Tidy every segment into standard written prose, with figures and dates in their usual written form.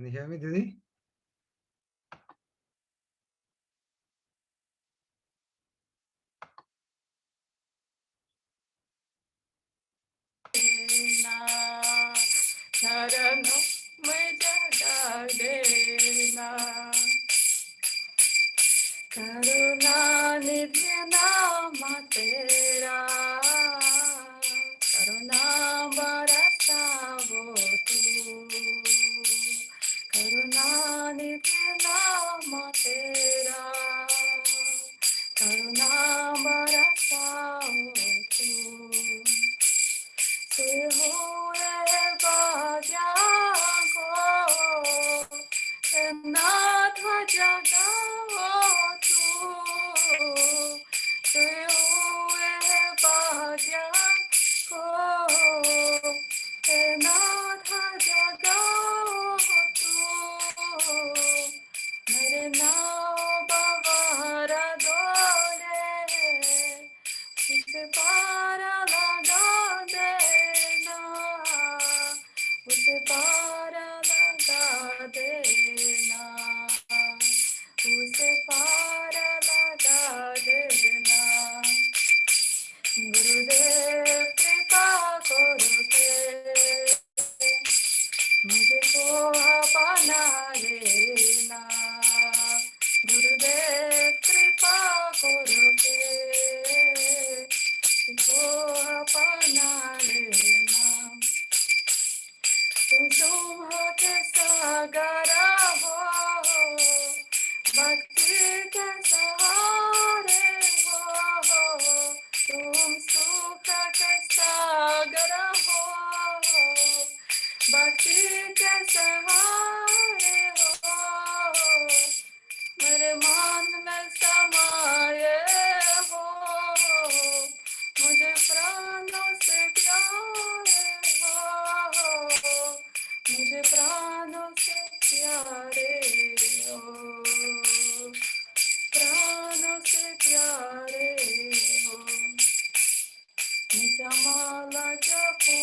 Can you hear me, Didi? Karunanidhi नाम तेरा करुणा बरसावो तू करुणानिधि नाम तेरा करुणा बरसावो तू से हुए बाजाको नाथ जगाओ तू से हुए बाजाको नाथ जगाओ तू मेरे नाव बवारा डोले उसे पार लगा देना उसे पार लगा देना उसे पार लगा देना गुरुदेव कृपा करो के मुझको अपना लेना गुरुदेव कृपा करो के मुझको अपना लेना तुम के सागर हो भक्ति के सहारे हो तुम सुख के सागर हो भक्ति के सहारे हो मेरे मन में समाये हो मुझे प्राणों से प्यारे हो मुझे प्राणों से प्यारे हो प्राणों से प्यारे हो निजमाला जपू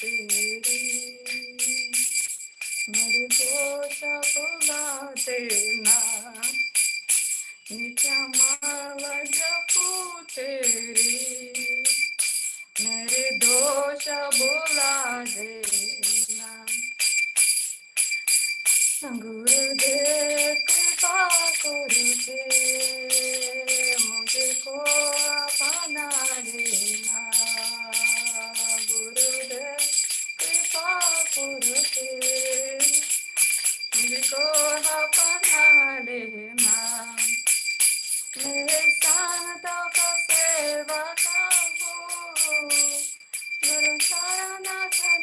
तेरी मेरे दोष भुला देना निजमाला जपू तेरी मेरे दोष भुला देना गुरुदेव कृपा करके मुझको अपना लेना गुरुदेव कृपा करके मुझको अपना लेना मेरे संतों का सेवा करो गुरु चरण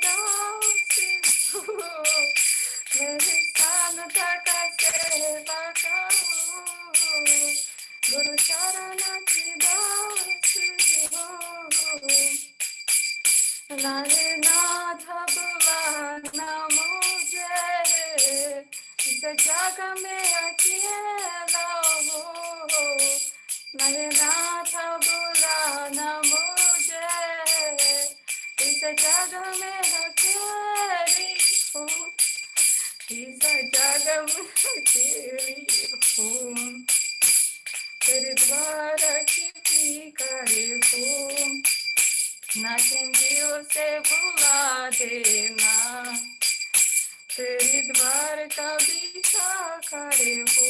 दासी मेरे संत का सेवा करो गुरु चरण की दासी हो लाले नाथ बुलाना मुझे इस जग में अकेला हो लाले नाथ बुलाना मुझे इस जग में अकेली हो इस जग में अकेली हो तेरे द्वार की करे हो नाचिंदियों से बुला देना तेरे द्वार का पीछा करे हो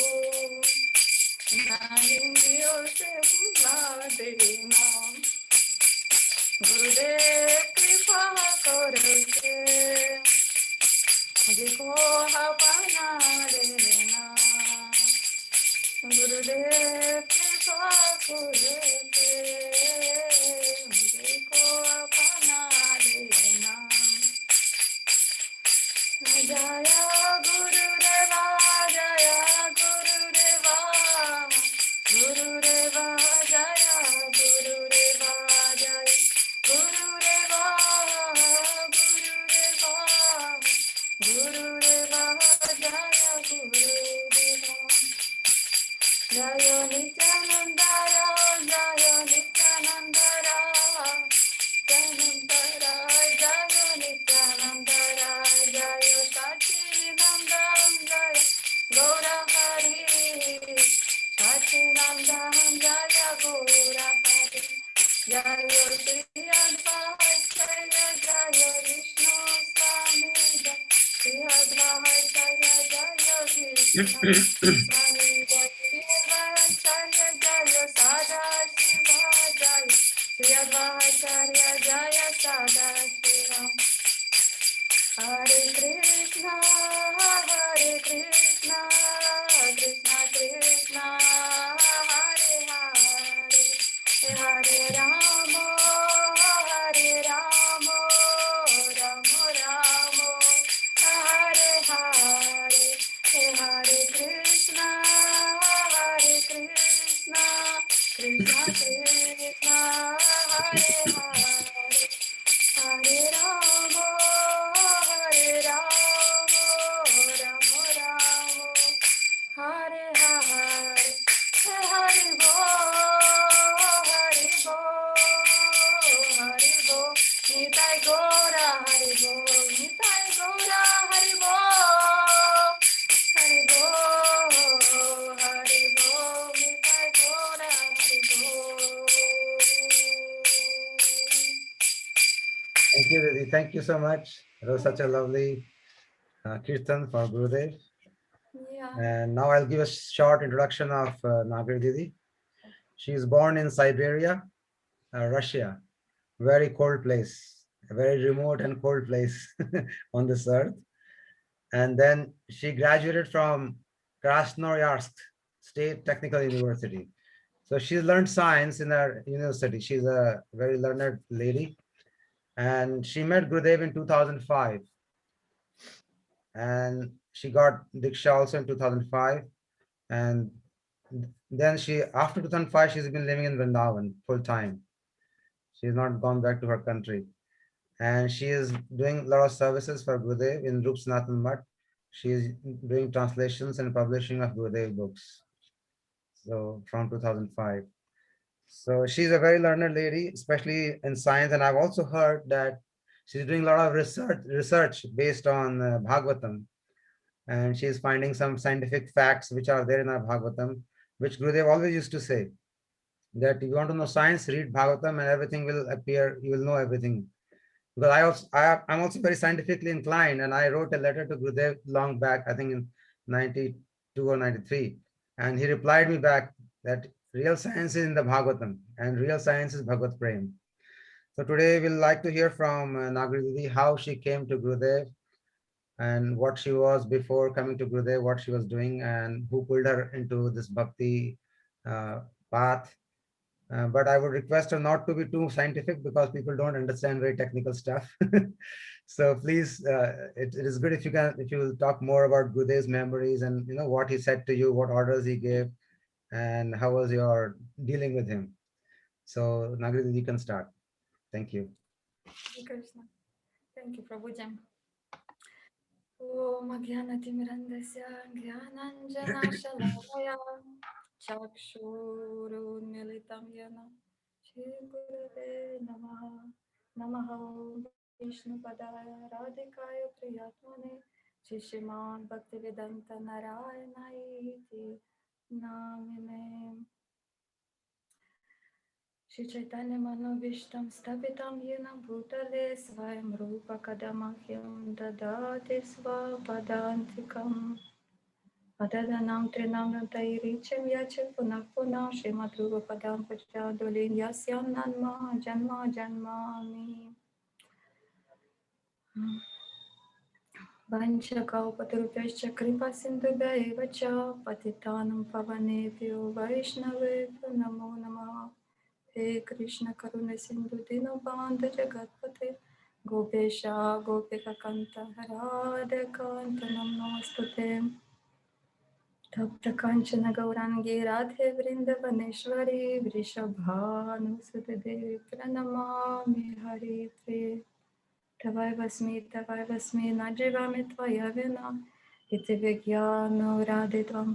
नाचिंदियों से बुला देना गुरुदेव कृपा करके मुझको अपना लेना गुरुदेव कृपा करके मुझको अपना लेना जय गुरुदेवा जय गुरुदेवा गुरुदेवा जय गुरुदेवा जय गुरुदेवा गुरुदेवा गुरुदेवा जय गुरुदेवा जय नित्यानंद जय Nityanand Sachidananda Jaya Gora Hari Jaya Shri Advaita Jaya Vishnu Swami Shri Advaita Jaya Vishnu Swami Shri Advaita Jaya Sada Shiva Jaya Shri Advaita Jaya Sada Shiva Hare Krishna, Krishna Krishna, Hare Hare, Hare Rama, Rama Rama, Hare Hare, Hare Krishna, Krishna Krishna, Hare Hare. Hare Rama, Rama Rama, Hare Hare, Hare Bo, Hare Bo, Nitai Gora, Hare Bo, Nitai Gora, Hare Bo, Hare Bo, Nitai Gora, Hare Bo. Thank you, Didi. Thank you so much. It was such a lovely kirtan for Gurudev. Yeah. And now I'll give a short introduction of Nagri Didi. She is born in Siberia, Russia, very cold place, a very remote and cold place on this earth. And then she graduated from Krasnoyarsk State Technical University. So she learned science in her university. She's a very learned lady. And she met Gurudev in 2005. And she got Diksha also in 2005. And then after 2005, she's been living in Vrindavan full time. She's not gone back to her country. And she is doing a lot of services for Gurudev in Rup Sanatan Mutt. She is doing translations and publishing of Gurudev books. So from 2005. So she's a very learned lady, especially in science. And I've also heard that she's doing a lot of research based on Bhagavatam. And she's finding some scientific facts which are there in our Bhagavatam, which Gurudev always used to say that if you want to know science, read Bhagavatam and everything will appear, you will know everything. Because I'm also very scientifically inclined, and I wrote a letter to Gurudev long back, I think in 92 or 93, and he replied me back that real science is in the Bhagavatam and real science is Bhagavad Prem. So today we'll like to hear from Nagri Didi how she came to Gurudev and what she was before coming to Gurudev, what she was doing, and who pulled her into this bhakti path. But I would request her not to be too scientific because people don't understand very technical stuff. So please, it is good if you will talk more about Gurudev's memories and what he said to you, what orders he gave, and how was your dealing with him. So Nagri, you can start. Thank you. Krishna. Thank you, Prabhuji. Om Jnanatimirandasya Jnananjana Chakshurunmilitam Yana Shri Gurave Namaha Namaha Vishnu Padaya Radhikaya Priyatmane Shri Srimad Bhaktivedanta Narayana Iti Namine Shri Chaitanya Manobishtam Stapitam Yena Bhutale Svayam Rupa Kadamahyam Dadati Svapadantikam Adadanam Trinam Tairicham Yachim Punah Punah Srimad Rupa Padam Pachadolin Yasyam Nanma Janma Janmami Vancha Kaupatarupescha Kripa Sindhubhaiva Cha Patitanam Pavanebhyo Vaishnavebhyo Namo Namaha He Krishna Karuna Sindhu Dinabandha Jagatpate Gopesha Gopika Kanta Radha Kanta Namastute Tapta Kanchana Gaurangi Radhe Vrindavaneshwari Vrishabhanu Sudade Pranamami Hari Priya Tavai Vasmi Najivami Tvaya Vina Iti Vigyano Raditvam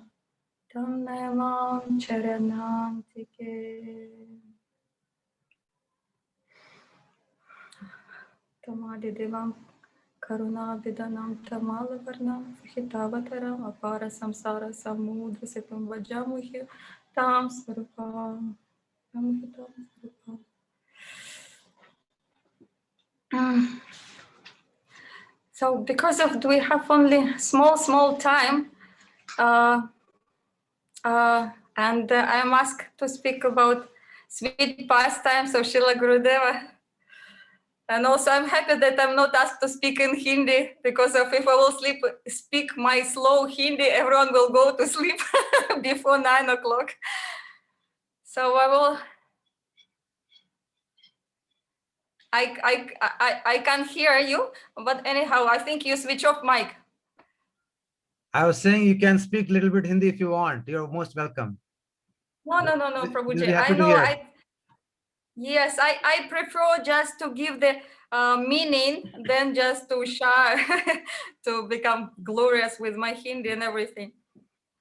Tam Nayamam Charanantike Tamadidivam Karunabhidanam Tamalavarnam Hitavataram Apara Samsara Samudra Sitam Vajamuhya Tam Swarupa. Amritam Swarupa. So because of we have only small time, uh, and I am asked to speak about sweet pastimes of Srila Gurudeva. And also I'm happy that I'm not asked to speak in Hindi, because if I will speak my slow Hindi, everyone will go to sleep before 9 o'clock. So I can't hear you, but anyhow, I think you switch off mic. I was saying you can speak a little bit Hindi if you want. You're most welcome. No, We'll Prabhuji. be happy I to know. hear. Yes, I prefer just to give the meaning than just to share to become glorious with my Hindi and everything.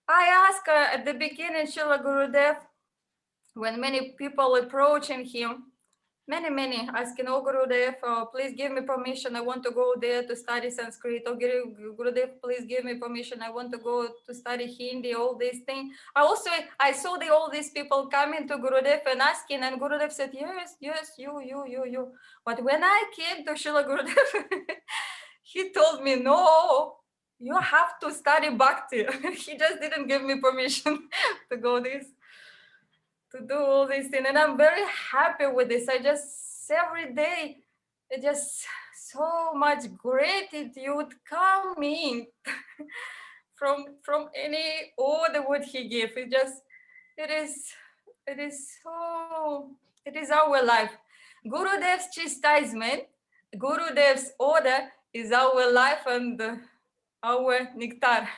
I asked at the beginning, Srila Gurudev, when many people approaching him, many asking, oh Gurudev, please give me permission. I want to go there to study Sanskrit. Oh Gurudev, please give me permission. I want to go to study Hindi, all these things. I saw all these people coming to Gurudev and asking, and Gurudev said, yes, you. But when I came to Srila Gurudev, he told me, no, you have to study Bhakti. He just didn't give me permission to go to do all these things, and I'm very happy with this. I just every day, it just so much gratitude coming from any order what he gave. It is it is so it is our life. Gurudev's chastisement, Gurudev's order is our life and our nectar.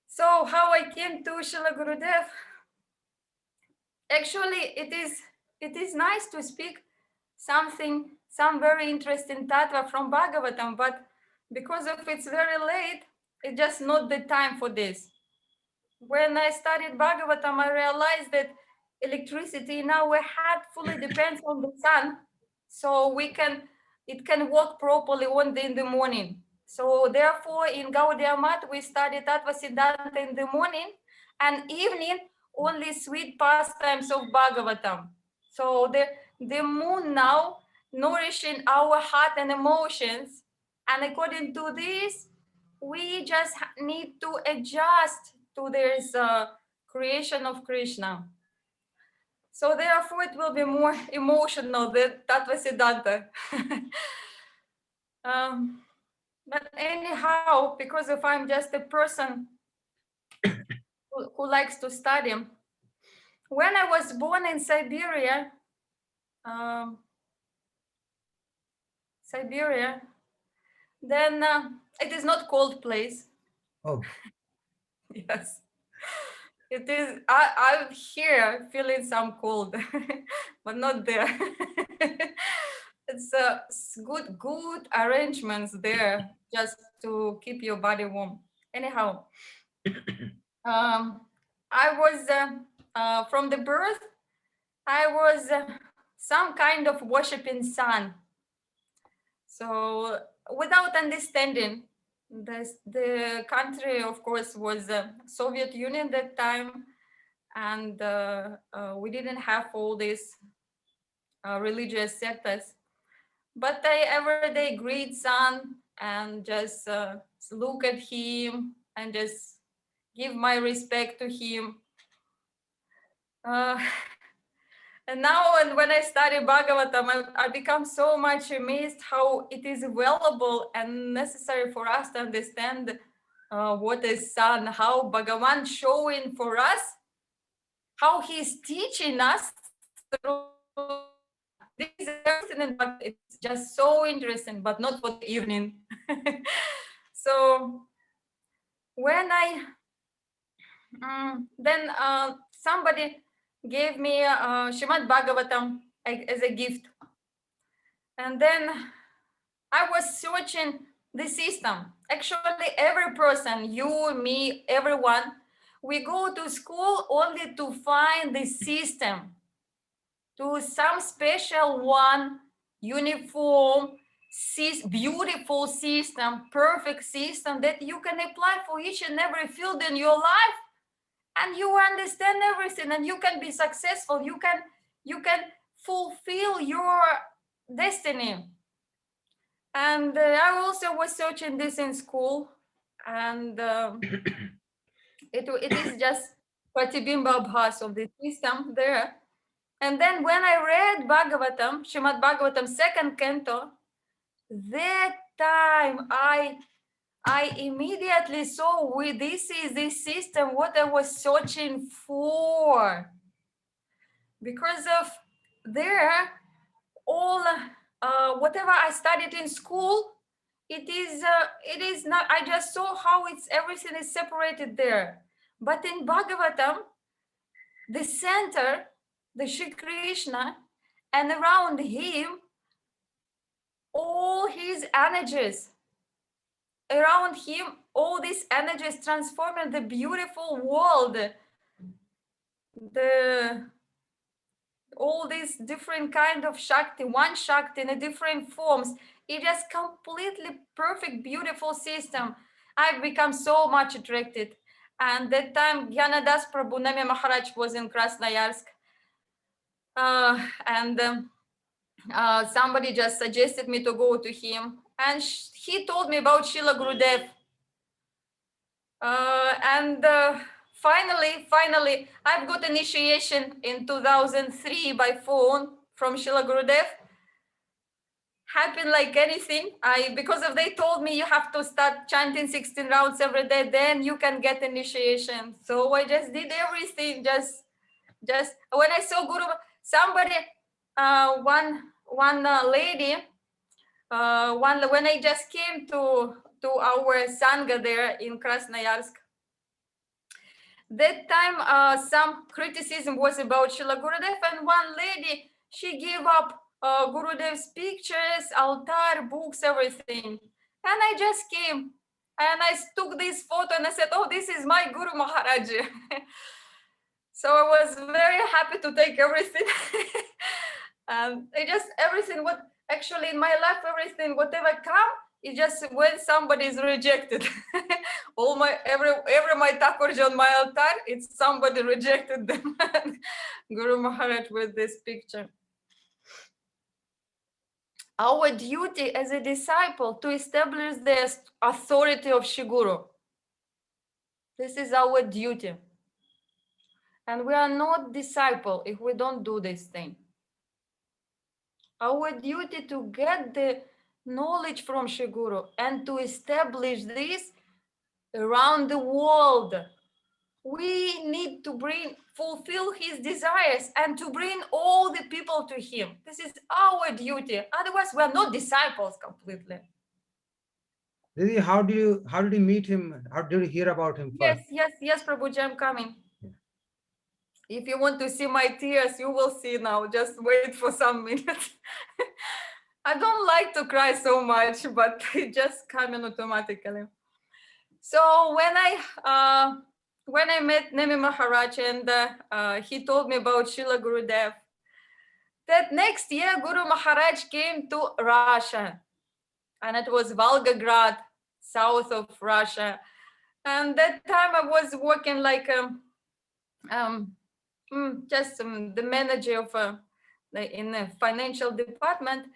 So how I came to Srila Gurudev? Actually, it is nice to speak some very interesting tattva from Bhagavatam, but because of it's very late, it's just not the time for this. When I studied Bhagavatam, I realized that electricity in our heart fully depends on the sun, so it can work properly in the morning. So therefore, in Gaudiya Math, we study Tattva Siddhanta in the morning, and evening only sweet pastimes of Bhagavatam. So the moon now nourishing our heart and emotions, and according to this, we just need to adjust to this creation of Krishna. So therefore, it will be more emotional than Tattva Siddhanta. But anyhow, because if I'm just a person who likes to study, when I was born in Siberia, um, then it is not cold place. Oh, Yes, it is. I'm here feeling some cold, but not there. It's good arrangements there just to keep your body warm. Anyhow, I was from the birth. I was some kind of worshiping sun. So without understanding, the country, of course, was Soviet Union that time, and we didn't have all these religious sectors. But I every day greet sun and just look at him and just give my respect to him. Uh, and now, and when I study Bhagavatam, I become so much amazed how it is available and necessary for us to understand what is sun, how Bhagavan showing for us, how he's teaching us through sun. This is everything in Bhagavatam. It's just so interesting, but not for the evening. So when then somebody gave me Srimad Bhagavatam as a gift, and then I was searching the system. Actually, every person, you, me, everyone, we go to school only to find the system, to some special one, uniform, beautiful system, perfect system that you can apply for each and every field in your life. and you understand everything, and you can be successful. You can fulfill your destiny. And I also was searching this in school, and it is just Pratibimba Bhas of the system there. And then when I read Bhagavatam, Srimad Bhagavatam second canto, that time I immediately saw this is the system what I was searching for. Because of there, all whatever I studied in school, it is not. I just saw how it's everything is separated there. But in Bhagavatam, the center, the Shri Krishna, and around him, all his energies. Around him, all these energies transforming the beautiful world. The all these different kind of Shakti, one Shakti in a different forms. It is completely perfect, beautiful system. I've become so much attracted. And that time, Gyanadas Prabhu Nami Maharaj was in Krasnoyarsk. And somebody just suggested me to go to him. And he told me about Srila Gurudev. Finally, I've got initiation in 2003 by phone from Srila Gurudev. Happened like anything. Because of they told me you have to start chanting 16 rounds every day, then you can get initiation. So I just did everything. Just when I saw Guru, somebody, one lady, when I just came to our Sangha there in Krasnoyarsk. That time, some criticism was about Srila Gurudev, and one lady, she gave up Gurudev's pictures, altar, books, everything. And I just came and I took this photo and I said, oh, this is my Guru Maharaj. So I was very happy to take everything. And everything, what actually in my life, everything, whatever come, it's just when somebody is rejected. All my every my Thakurji on my altar, it's somebody rejected them. Guru Maharaj with this picture. Our duty as a disciple to establish the authority of Shri Guru. This is our duty. And we are not disciple if we don't do this thing. Our duty to get the knowledge from Shri Guru and to establish this around the world. We need to fulfill his desires and to bring all the people to him. This is our duty. Otherwise, we are not disciples completely. Didi, how did you meet him? How did you hear about him first? Yes, Prabhuji, I'm coming. Yeah. If you want to see my tears, you will see now. Just wait for some minutes. I don't like to cry so much, but it just coming automatically. So when I met Nemi Maharaj and he told me about Srila Gurudev, that next year Guru Maharaj came to Russia, and it was Volgograd, south of Russia. And that time I was working like the manager of in the financial department.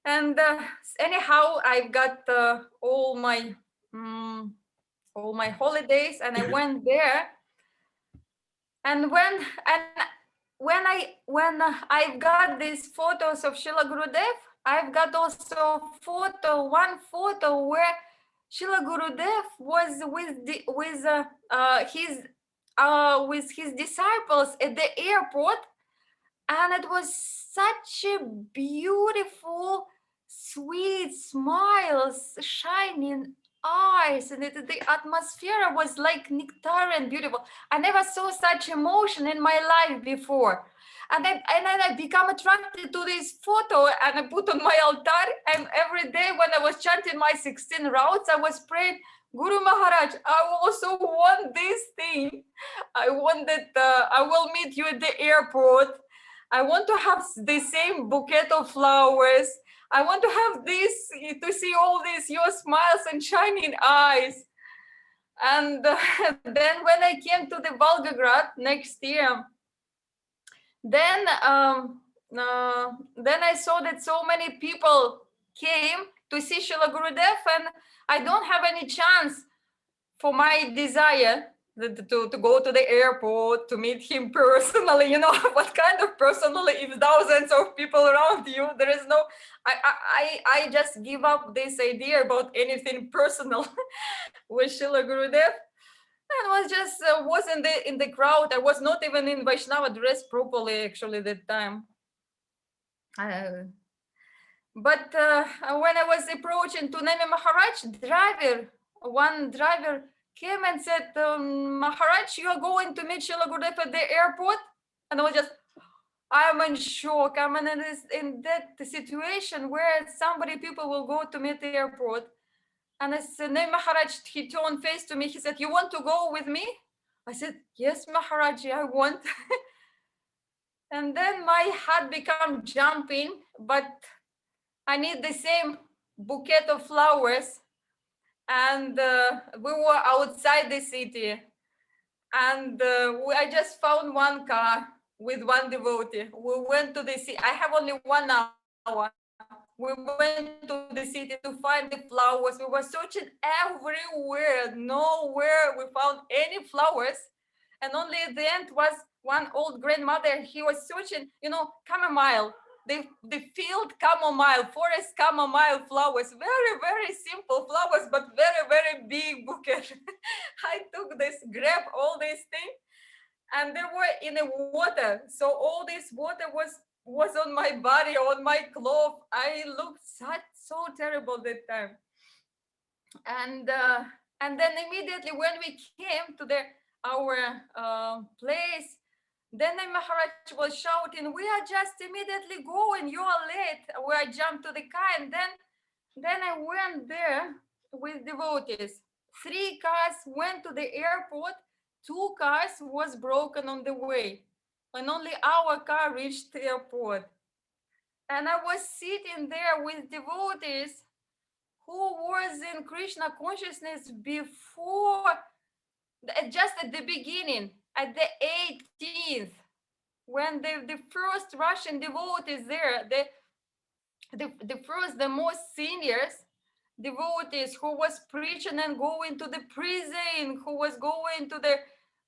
And anyhow, I got all my holidays, and I went there. And when I've got these photos of Srila Gurudev, I've got also one photo where Srila Gurudev was with his disciples at the airport, and it was such a beautiful, sweet smiles, shining eyes, and the atmosphere was like nectarian, beautiful. I never saw such emotion in my life before. And then I become attracted to this photo, and I put on my altar. And every day when I was chanting my 16 rounds, I was praying, Guru Maharaj, I also want this thing. I want that I will meet you at the airport. I want to have the same bouquet of flowers. I want to have this, to see all this, your smiles and shining eyes. And then when I came to the Volgograd next year, then then I saw that so many people came to see Srila Gurudev, and I don't have any chance for my desire to go to the airport to meet him personally. You know what kind of personally, if thousands of people around you, there is no, I just give up this idea about anything personal with Srila Gurudev. And was just was in the crowd. I was not even in Vaishnava dress properly actually that time. But when I was approaching to Nami Maharaj, one driver came and said, Maharaj, you are going to meet Srila Gurudev at the airport? And I was just, I'm in shock. I'm in that situation where people will go to meet the airport. And as Nami Maharaj, he turned face to me, he said, you want to go with me? I said, yes, Maharaj, I want. And then my heart became jumping, but I need the same bouquet of flowers. And we were outside the city. And I just found one car with one devotee. We went to the city. I have only 1 hour. We went to the city to find the flowers. We were searching everywhere. Nowhere we found any flowers. And only at the end was one old grandmother. He was searching, chamomile, the field chamomile, forest chamomile flowers. Very, very simple flowers, but very, very big bouquet. I took this, grabbed all these things, and they were in the water. So all this water was on my body, on my clothes. I looked so terrible that time. And then immediately when we came to our place, then the Maharaj was shouting, we are just immediately going, you are late. I jumped to the car, and then I went there with devotees. 3 cars went to the airport, 2 cars was broken on the way, and only our car reached the airport. And I was sitting there with devotees who was in Krishna consciousness before, just at the beginning, at the 18th, when the first Russian devotees there, the most seniors devotees who was preaching and going to the prison, who was going to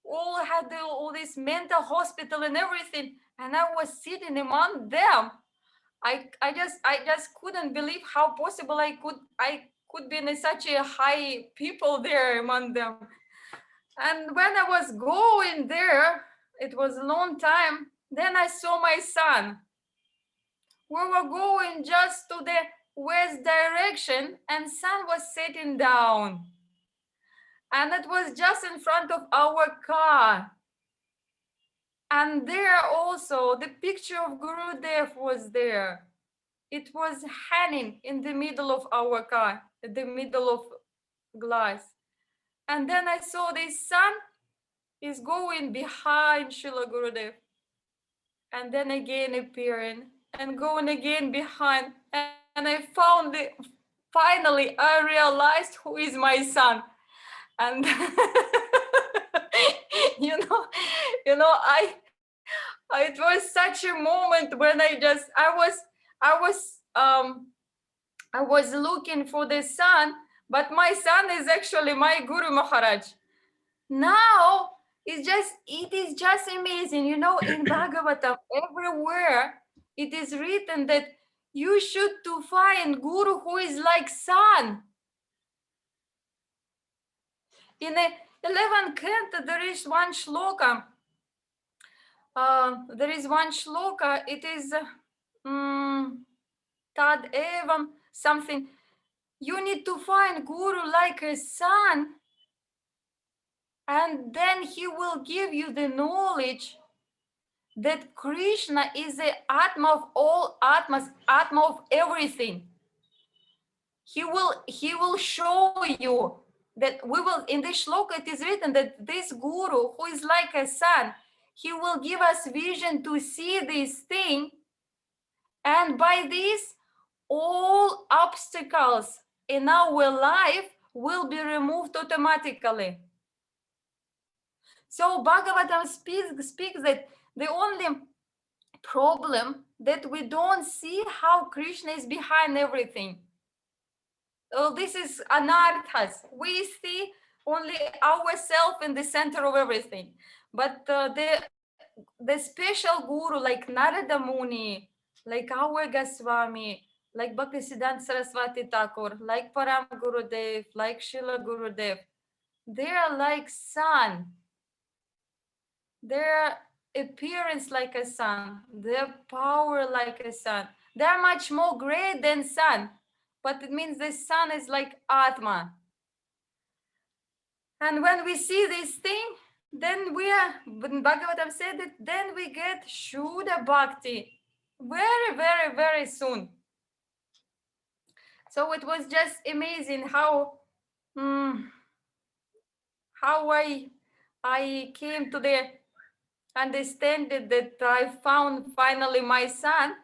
all this mental hospital and everything, and I was sitting among them. I just couldn't believe how possible I could be in such a high people there among them. And when I was going there, it was a long time, then I saw my son. We were going just to the west direction, and son was sitting down. And it was just in front of our car. And there also, the picture of Gurudev was there. It was hanging in the middle of our car, in the middle of glass. And then I saw this son is going behind Srila Gurudev. And then again appearing and going again behind. And I found it. Finally, I realized who is my son. And it was such a moment when I was looking for the son, but my son is actually my Guru Maharaj. Now it is just amazing, in Bhagavatam, everywhere it is written that you should to find Guru who is like son. In the 11th canto, there is one shloka. It is Tad Evam something. You need to find Guru like a son, and then he will give you the knowledge that Krishna is the Atma of all Atmas, Atma of everything. He will show you that in this shloka it is written that this Guru, who is like a son, he will give us vision to see this thing, and by this all obstacles in our life will be removed automatically. So Bhagavatam speaks that the only problem that we don't see how Krishna is behind everything. This is anarthas. We see only ourselves in the center of everything. But the special guru like Narada Muni, like our Goswami, like Bhaktisiddhanta Saraswati Thakur, like Param Gurudev, like Srila Gurudev, they are like sun. Their appearance like a sun, their power like a sun. They are much more great than sun, but it means the sun is like Atma. And when we see this thing, then when Bhagavatam said that, then we get Shuddha Bhakti very, very, very soon. So it was just amazing how I came to the understanding that I found finally my son.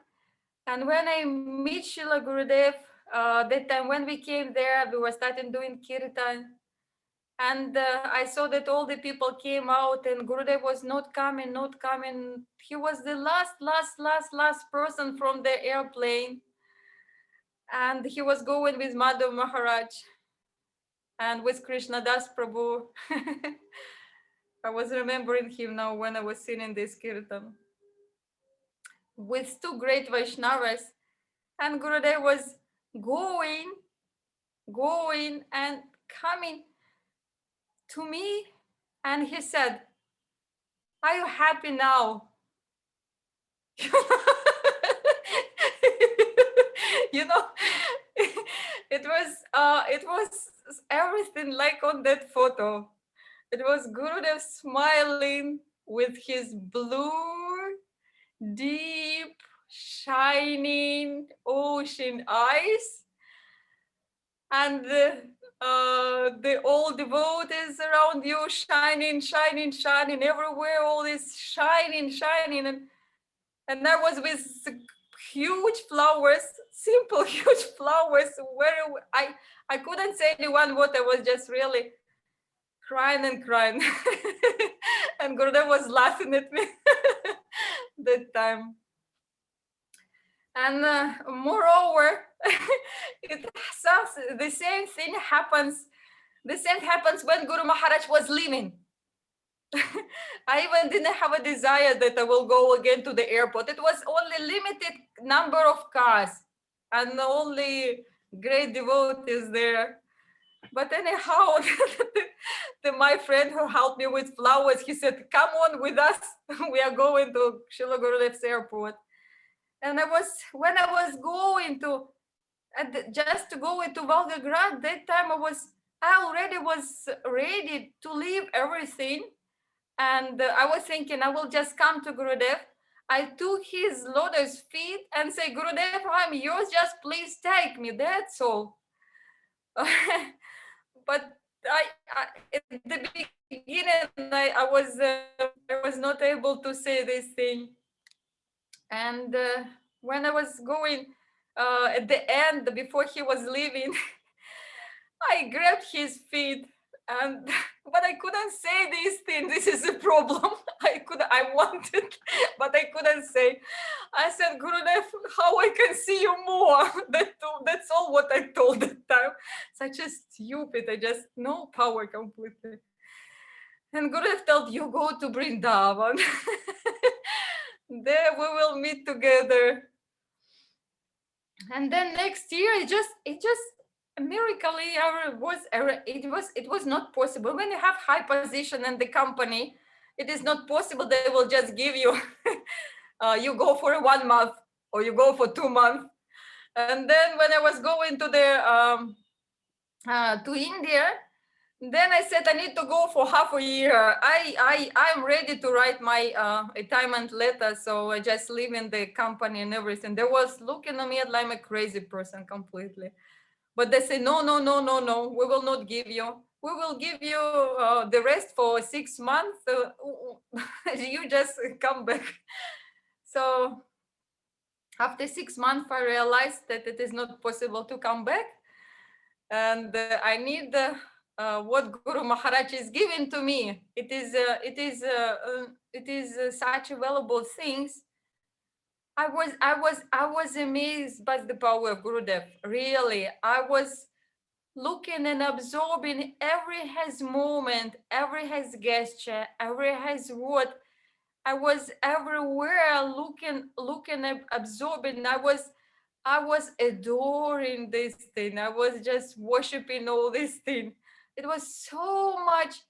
And when I meet Srila Gurudev, that time when we came there, we were starting doing kirtan. And I saw that all the people came out and Gurudev was not coming. He was the last person from the airplane. And he was going with Madhav Maharaj and with Krishna Das Prabhu. I was remembering him now when I was singing this kirtan. With two great Vaishnavas. And Gurudev was going and coming to me, and he said, "Are you happy now?" You know, it was everything like on that photo. It was Gurudev smiling with his blue, deep, shining ocean eyes, and the old devotees around you shining everywhere, all this shining, and I was with huge flowers, simple huge flowers, where I couldn't say any one word. I was just really crying and Gurudev was laughing at me that time. And moreover, the same thing happens. The same happens when Guru Maharaj was leaving. I even didn't have a desire that I will go again to the airport. It was only limited number of cars and only great devotees there. But anyhow, my friend who helped me with flowers, he said, "Come on with us. We are going to Srila Gurudev's airport." And when I was going to, just to go into Volgograd, that time I already was ready to leave everything. And I was thinking, I will just come to Gurudev. I took his lotus feet and say, "Gurudev, I'm yours, just please take me." That's all. But at the beginning, I was not able to say this thing. And when I was going at the end, before he was leaving, I grabbed his feet, and but I couldn't say this thing. This is a problem. I wanted, but I couldn't say. I said, "Gurudev, how I can see you more?" That's all what I told that time. Such a stupid. I just no power completely. And Gurudev told, "You go to Brindavan." There we will meet together. And then next year, it just miraculously it was not possible. When you have high position in the company, it is not possible they will just give you you go for 1 month or you go for 2 months. And then when I was going to to India, then I said I need to go for half a year. I'm ready to write my retirement letter, so I just leave in the company and everything. They was looking at me like I'm a crazy person completely. But they say, "No, we will not give you. We will give you the rest for 6 months. You just come back." So after 6 months, I realized that it is not possible to come back. and I need what Guru Maharaj is giving to me. It is such valuable things. I was amazed by the power of Gurudev. Really, I was looking and absorbing every his moment, every his gesture, every his word. I was everywhere looking, absorbing. I was adoring this thing. I was just worshiping all this thing. It was so much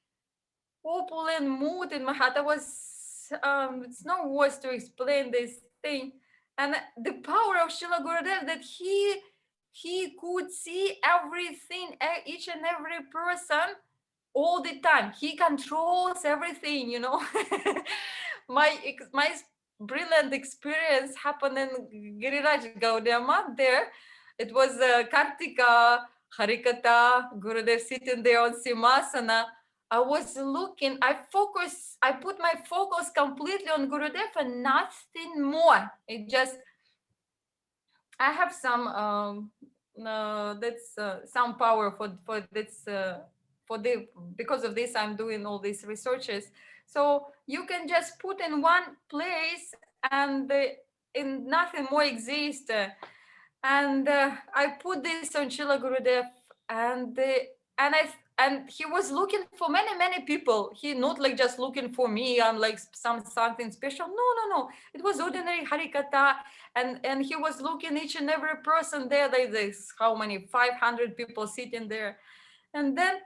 opulent mood in my heart. I was, it's no words to explain this thing. And the power of Srila Gurudev, that he could see everything, each and every person all the time. He controls everything, you know. My brilliant experience happened in Giriraj Gaudiya there. It was Kartika, Harikata, Gurudev sitting there on Simhasana. I was looking, I put my focus completely on Gurudev and nothing more. It just, I have some, that's some power for this, for the, because of this, I'm doing all these researches. So you can just put in one place and in nothing more exists. And I put this on Srila Gurudev, and and he was looking for many people. He not like just looking for me. I'm like something special. No. It was ordinary Harikatha, and he was looking each and every person there. Like this, how many 500 people sitting there, and then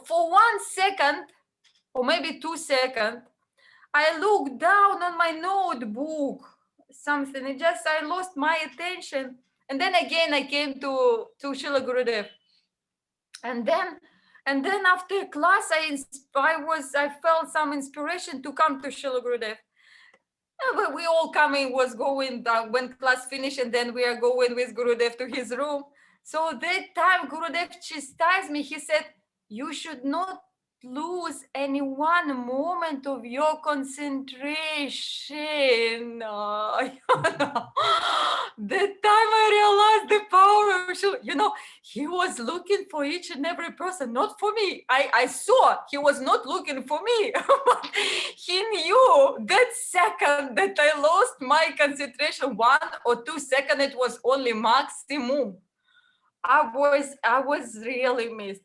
for 1 second or maybe 2 seconds, I looked down on my notebook, something. It just, I lost my attention. And then again, I came to Srila Gurudev. And then after class, I felt some inspiration to come to Srila Gurudev. But we all coming, was going down when class finished, and then we are going with Gurudev to his room. So that time Gurudev chastised me. He said, you should not lose any one moment of your concentration. That time I realized the power of Shiva. You know, he was looking for each and every person, not for me. I saw he was not looking for me. But he knew that second that I lost my concentration, 1 or 2 seconds, it was only maximum. I was really missed.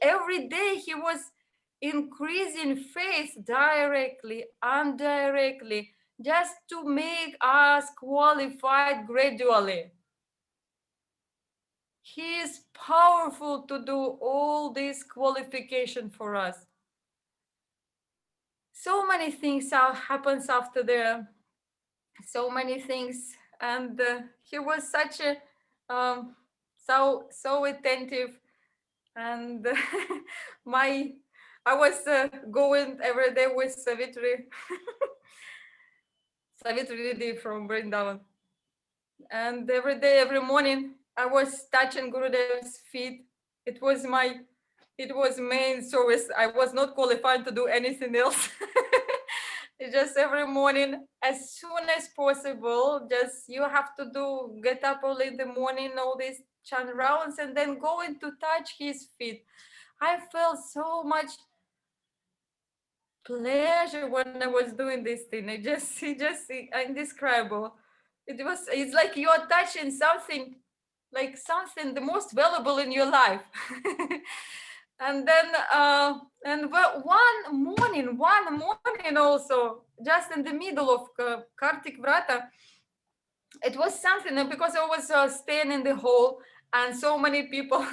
Every day he was increasing faith directly, indirectly, just to make us qualified gradually. He is powerful to do all this qualification for us. So many things happens after there. So many things, and he was such a so attentive, and I was going every day with Savitri Didi from Vrindavan, and every day, every morning, I was touching Gurudev's feet. It was main service. I was not qualified to do anything else. It's just every morning, as soon as possible, just you have to get up early in the morning, all these chant rounds, and then going to touch his feet. I felt so much pleasure when I was doing this thing. It's indescribable. It's like you're touching something, like something the most valuable in your life. And then one morning also, just in the middle of Kartik Vrata, it was something, because I was staying in the hall, and so many people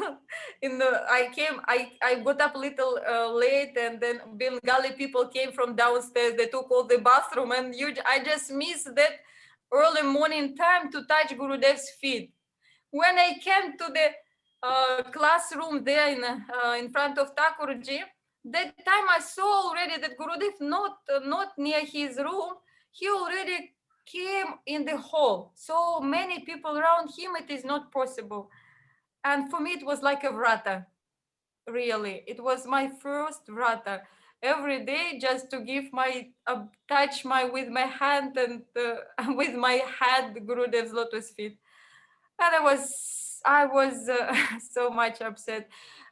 I got up a little late, and then Bengali people came from downstairs. They took all the bathroom, and I just missed that early morning time to touch Gurudev's feet. When I came to the classroom there in front of Thakurji, that time I saw already that Gurudev not near his room. He already came in the hall. So many people around him, it is not possible. And for me, it was like a vrata. Really, it was my first vrata. Every day, just to give touch with my hand and with my head Gurudev's lotus feet. And I was I was so much upset.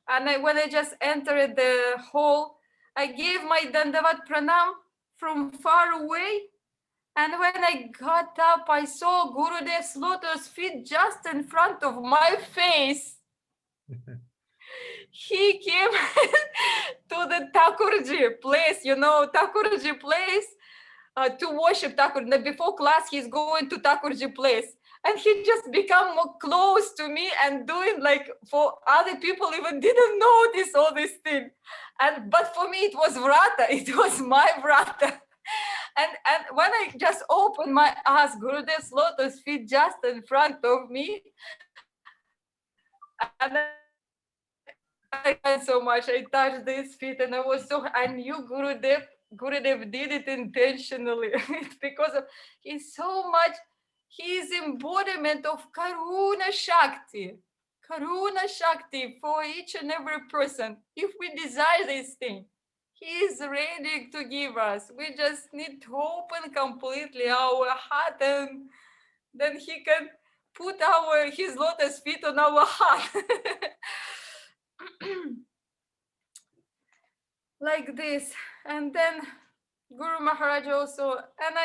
And when I just entered the hall, I gave my Dandavat Pranam from far away. And when I got up, I saw Gurudev's lotus feet just in front of my face. He came to the Thakurji place, Thakurji place, to worship Thakur. Before class, he's going to Thakurji place. And he just become more close to me and doing like for other people even didn't notice all this thing. But for me, it was vrata. It was my vrata. And when I just opened my eyes, Gurudev's lotus feet just in front of me, and I cried so much. I touched his feet, and I knew Gurudev did it intentionally. It's because of he's so much. He's embodiment of Karuna Shakti. Karuna Shakti for each and every person. If we desire this thing, he is ready to give us. We just need to open completely our heart, and then he can put his lotus feet on our heart. Like this. And then Guru Maharaj also, and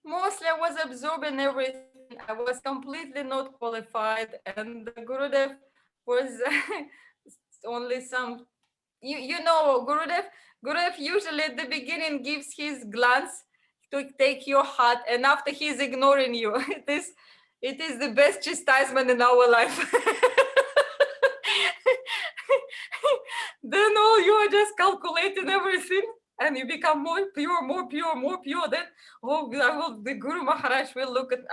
mostly I was absorbing everything. I was completely not qualified, and Gurudev was only some, Gurudev usually at the beginning gives his glance to take your heart, and after he's ignoring you, it is the best chastisement in our life. Then all you are just calculating everything, and you become more pure, more pure, more pure. Then, the Guru Maharaj will look at,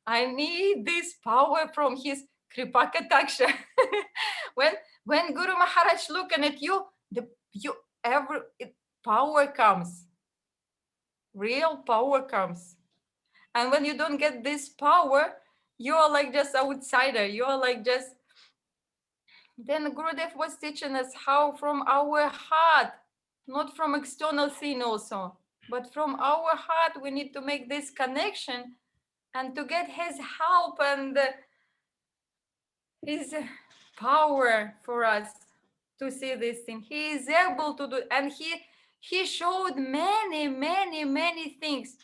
I need this power from his Kripa Kataksha. when Guru Maharaj looking at you, power comes. Real power comes. And when you don't get this power, you are like just outsider. You are like just. Then Gurudev was teaching us how from our heart, not from external thing also, but from our heart, we need to make this connection and to get his help and his power for us to see this thing. He is able to do, and he showed many, many, many things,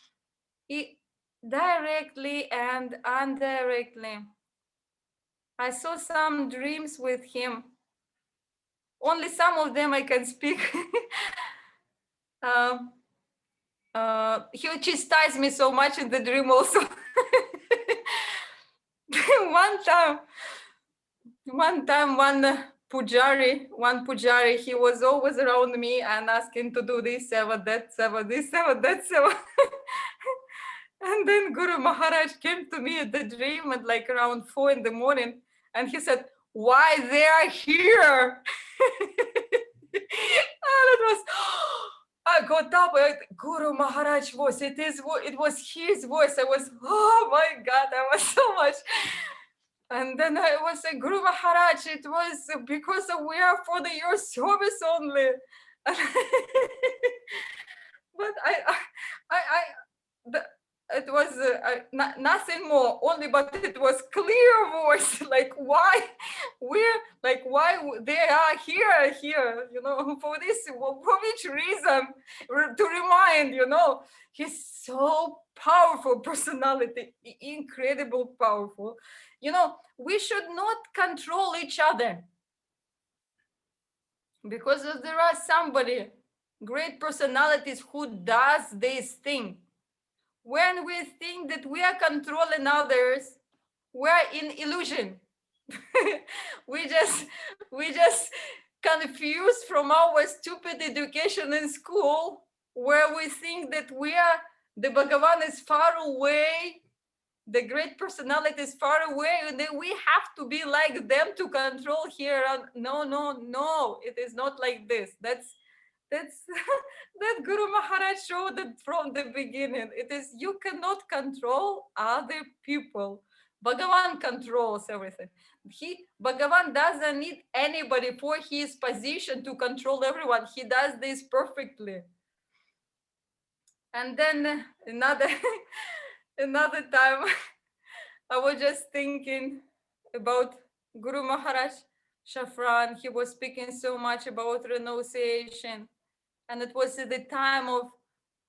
directly and indirectly. I saw some dreams with him. Only some of them I can speak. He chastised me so much in the dream also. one time, one pujari, he was always around me and asking to do this seva, that seva, this seva, that seva. And then Guru Maharaj came to me at the dream at like around 4 in the morning, and he said, "Why they are here?" And it was, I got up. Guru Maharaj voice. It was his voice. I was, oh my God, I was so much. And then I was like, Guru Maharaj, it was because we are for your service only. But it was nothing more, only but it was clear voice, like why they are here, for which reason, to remind, he's so powerful personality, incredible powerful. We should not control each other, because there are somebody great personalities who does this thing. When we think that we are controlling others, we're in illusion. we just confused from our stupid education in school, where we think that the Bhagavan is far away, the great personality is far away, and then we have to be like them to control here. No, it is not like this. That's that Guru Maharaj showed it from the beginning. It is, you cannot control other people. Bhagavan controls everything. Bhagavan doesn't need anybody for his position to control everyone. He does this perfectly. And then another time, I was just thinking, about Guru Maharaj Shafran. He was speaking so much about renunciation, and it was at the time of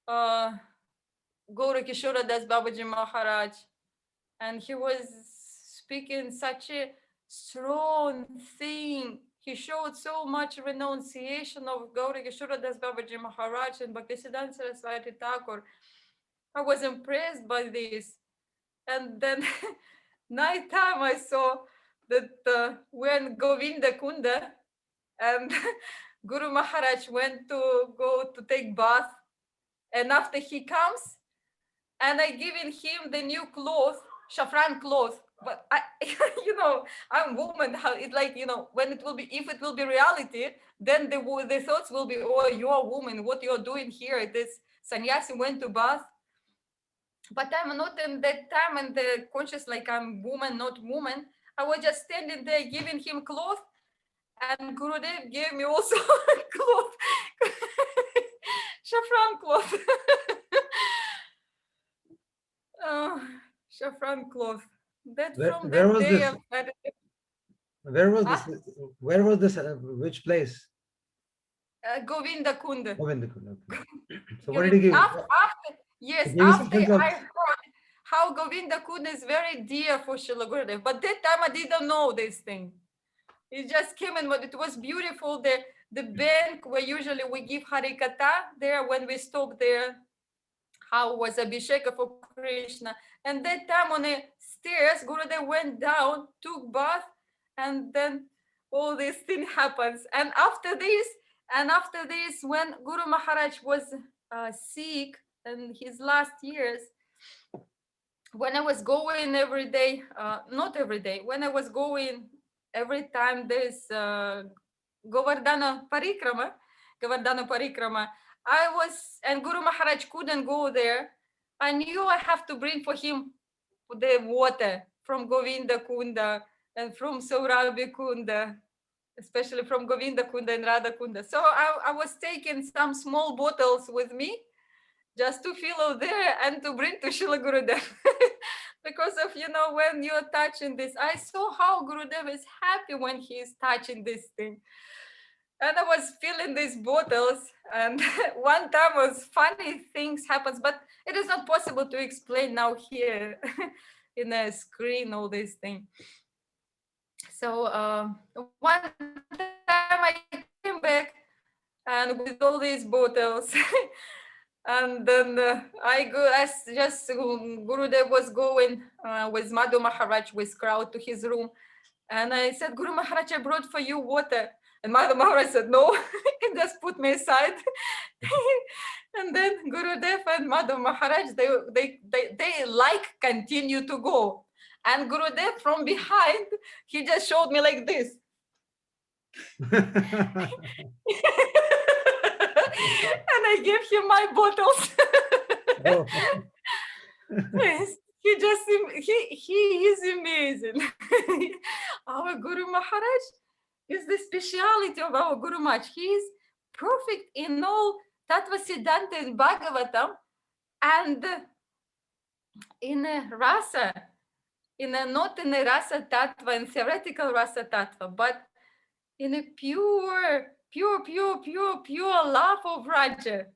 Gaura Kishora Das Babaji Maharaj, and he was speaking such a strong thing. He showed so much renunciation of Gaura Kishora Das Babaji Maharaj and Bhaktisiddhanta Saraswati Thakur. I was impressed by this. And then night time I saw that when Govinda Kunda and Guru Maharaj went to go to take bath, and after he comes, and I given him the new cloth, saffron cloth. But I, I'm woman. How it like, when it will be, if it will be reality, then the thoughts will be, oh, you're a woman. What you're doing here? This sannyasi went to bath. But I'm not in that time and the conscious like I'm woman, not woman. I was just standing there giving him cloth, and Gurudev gave me also cloth, saffron cloth. Saffron cloth. That from Where that was day this? I've started. Where was Ah, this? Where was this? Which place? Govinda Kunda. Govindakund, okay. So what did he give? Yes, He gave you after saffron I cloth? heard how Govinda Kunda is very dear for Srila Gurudev, but that time I didn't know this thing. It just came in, but it was beautiful. The bank where usually we give Harikatha there when we stop there, how was Abhisheka for Krishna. And that time on the stairs, Gurudev went down, took bath, and then all this thing happens. And after this, when Guru Maharaj was sick in his last years, when I was going every day, not every day, when I was going every time there's Govardhana Parikrama, I was, and Guru Maharaj couldn't go there. I knew I have to bring for him the water from Govinda Kunda and from Saurabhi Kunda, especially from Govinda Kunda and Radha Kunda. So I was taking some small bottles with me just to fill out there and to bring to Srila Gurudev. Because of, when you're touching this, I saw how Gurudev is happy when he is touching this thing. And I was filling these bottles, and one time was funny things happens, but it is not possible to explain now here in a screen all these things. So one time I came back and with all these bottles, and then I go as just Gurudev was going with Madhu Maharaj with crowd to his room, and I said, Guru Maharaj, I brought for you water. And Madhu Maharaj said, no, and just put me aside. And then Gurudev and Madhu Maharaj, they like continue to go. And Gurudev from behind, he just showed me like this. And I gave him my bottles. Oh. Yes, he is amazing. Our Guru Maharaj is the speciality of our Guru Maharaj. He is perfect in all Tattva Siddhanta and Bhagavatam, and in a rasa, not in a rasa tattva and theoretical rasa tattva, but in a pure love of Raja.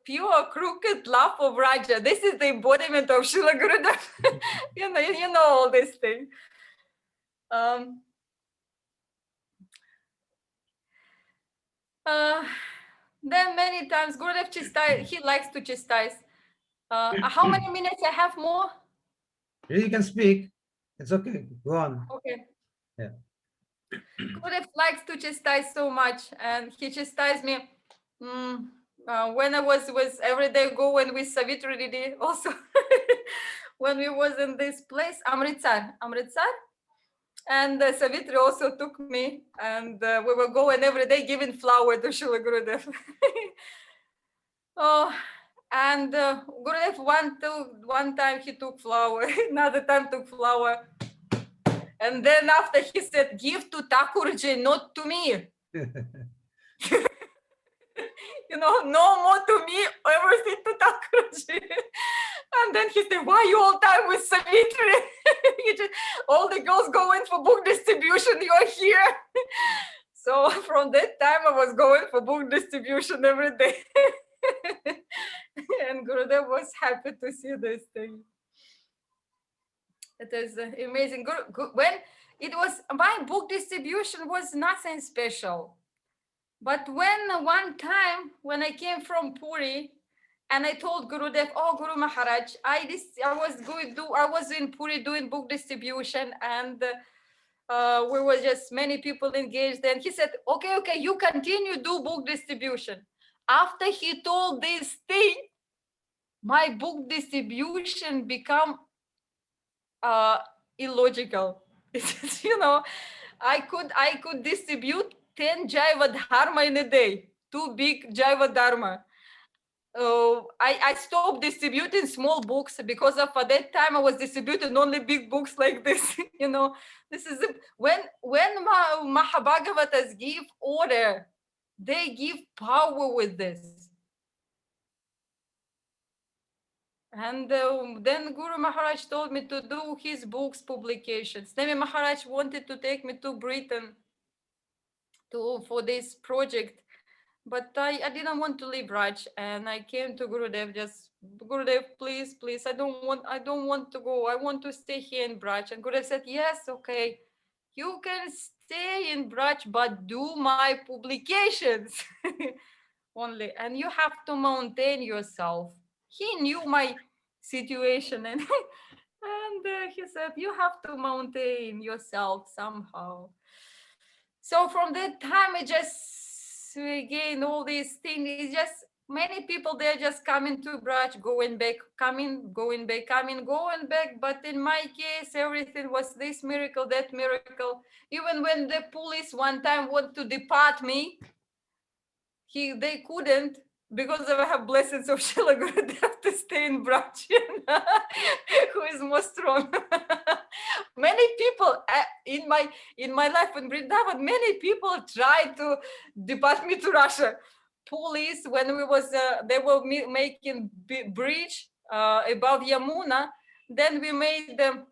Pure crooked love of Raja. This is the embodiment of Srila Gurudev. you know all these things. Then many times Gurudev chastise, he likes to chastise. How many minutes I have more? You can speak. It's okay. Go on. Okay. Yeah. Gurudev likes to chastise so much, and he chastised me when I was every day going with Savitri Didi also. When we was in this place, Amritsar, and Savitri also took me, and we were going every day giving flower to Srila Gurudev. Oh, and Gurudev one time he took flower, another time took flower, and then after he said, "Give to Thakurji, not to me." No more to me, everything to Thakurji. And then he said, why you all time with Savitri? All the girls going for book distribution, you're here. So from that time, I was going for book distribution every day. And Gurudev was happy to see this thing. It is amazing. When it was, my book distribution was nothing special. But when one time, when I came from Puri, and I told Gurudev, "Oh, Guru Maharaj, I was in Puri doing book distribution, and we were just many people engaged." And he said, "Okay, you continue do book distribution." After he told this thing, my book distribution become illogical. I could distribute 10 Jaiva Dharma in a day, 2 big Jaiva Dharma. I stopped distributing small books because of at that time I was distributing only big books like this. This is when Mahabhagavatas give order, they give power with this. And then Guru Maharaj told me to do his books publications. Nemi Maharaj wanted to take me to Britain for this project, but I didn't want to leave Raj, and I came to Gurudev. Just Gurudev, please, I don't want to go. I want to stay here in Braj. And Gurudev said, yes, okay, you can stay in Braj, but do my publications only, and you have to maintain yourself. He knew my situation, and he said, you have to maintain yourself somehow. So from that time, it just again all these things. It's just many people they're just coming to Braj, going back, coming, going back, coming, going back. But in my case, everything was this miracle, that miracle. Even when the police one time want to depart me, they couldn't, because I have blessings of Srila Gurudev to stay in Braj, who is more strong. Many people in my life in Vrindavan, many people tried to depart me to Russia. Police, when they were making bridge above Yamuna, then we made them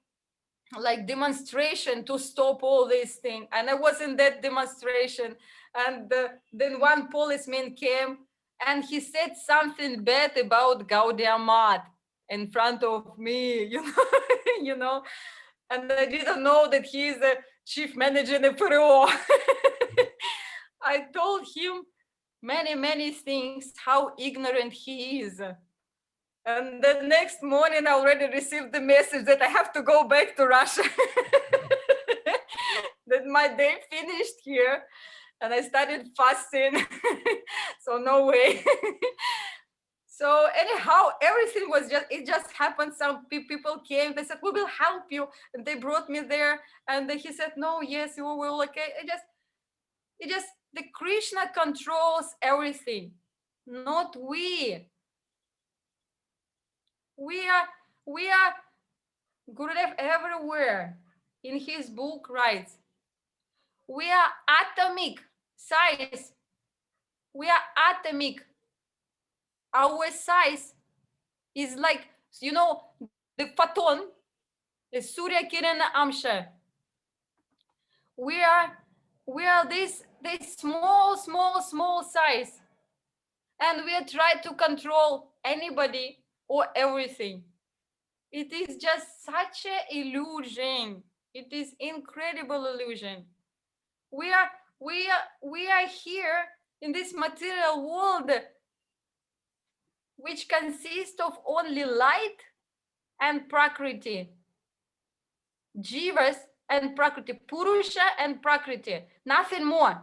like demonstration to stop all these things, and I was in that demonstration, and then one policeman came and he said something bad about Gaudiya Math in front of me, and I didn't know that he is a chief manager in a PRO. I told him many things, how ignorant he is. And the next morning, I already received the message that I have to go back to Russia. That my day finished here, and I started fasting. So no way. So anyhow, everything was it just happened. Some people came, they said, we will help you. And they brought me there. And he said, no, yes, you will, okay. It just, the Krishna controls everything, not we. We are Gurudev everywhere. In his book writes, we are atomic size. We are atomic. Our size is like, the photon, the Surya Kirana Amsha. We are this small size. And we are trying to control anybody or everything. It is just such an illusion. It is incredible illusion. We are here in this material world, which consists of only light and prakriti, jivas and prakriti, purusha and prakriti, nothing more.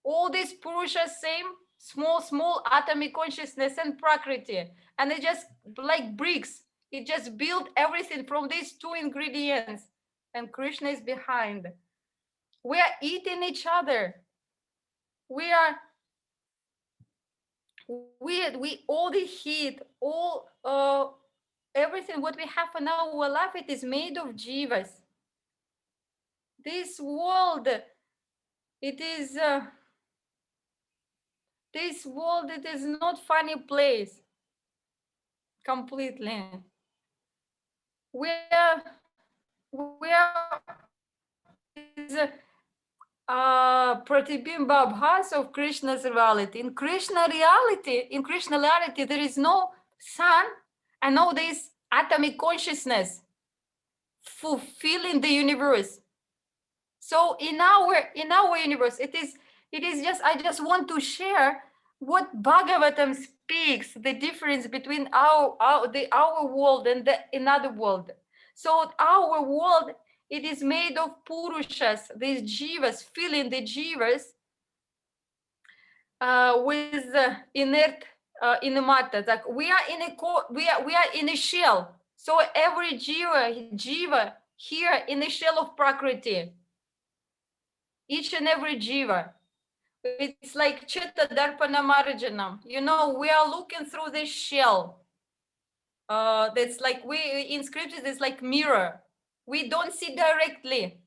All these purusha, same small atomic consciousness and prakriti, and it just like bricks. It just built everything from these two ingredients, and Krishna is behind. We are eating each other. We all the heat, all everything what we have in our life, it is made of jivas. This world, it is not funny place completely. we are is Pratibimba Abhas of Krishna's reality. In Krishna reality, there is no sun and no this atomic consciousness fulfilling the universe. So in our universe, it is just, I just want to share what Bhagavatam speaks, the difference between our world and the another world. So our world, it is made of purushas, these jivas, feeling the jivas with inert in the matter. Like we are in a we are in a shell. So every jiva here in the shell of Prakriti, each and every jiva. It's like Chitta Darpana Marjanam. You know, we are looking through this shell. That's like in scriptures, it's like mirror. We don't see directly.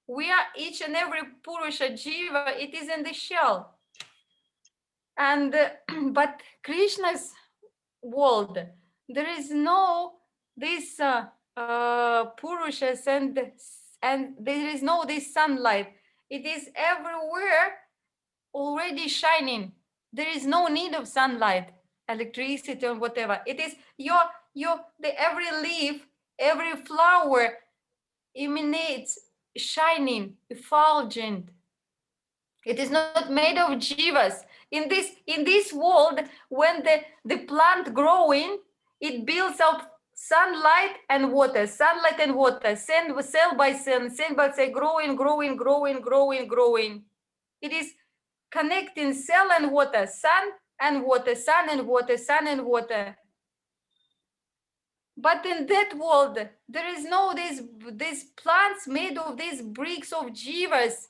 We are each and every Purusha Jiva, it is in the shell. And but Krishna's world, there is no this Purushas and there is no this sunlight. It is everywhere already shining. There is no need of sunlight, electricity, or whatever. It is the every leaf, every flower emanates shining, effulgent. It is not made of jivas. In this world, when the plant growing, it builds up sunlight and water, cell by cell, growing, growing, growing, growing, growing. It is connecting cell and water, sun and water, sun and water, sun and water. But in that world, there is no these plants made of these bricks of jivas.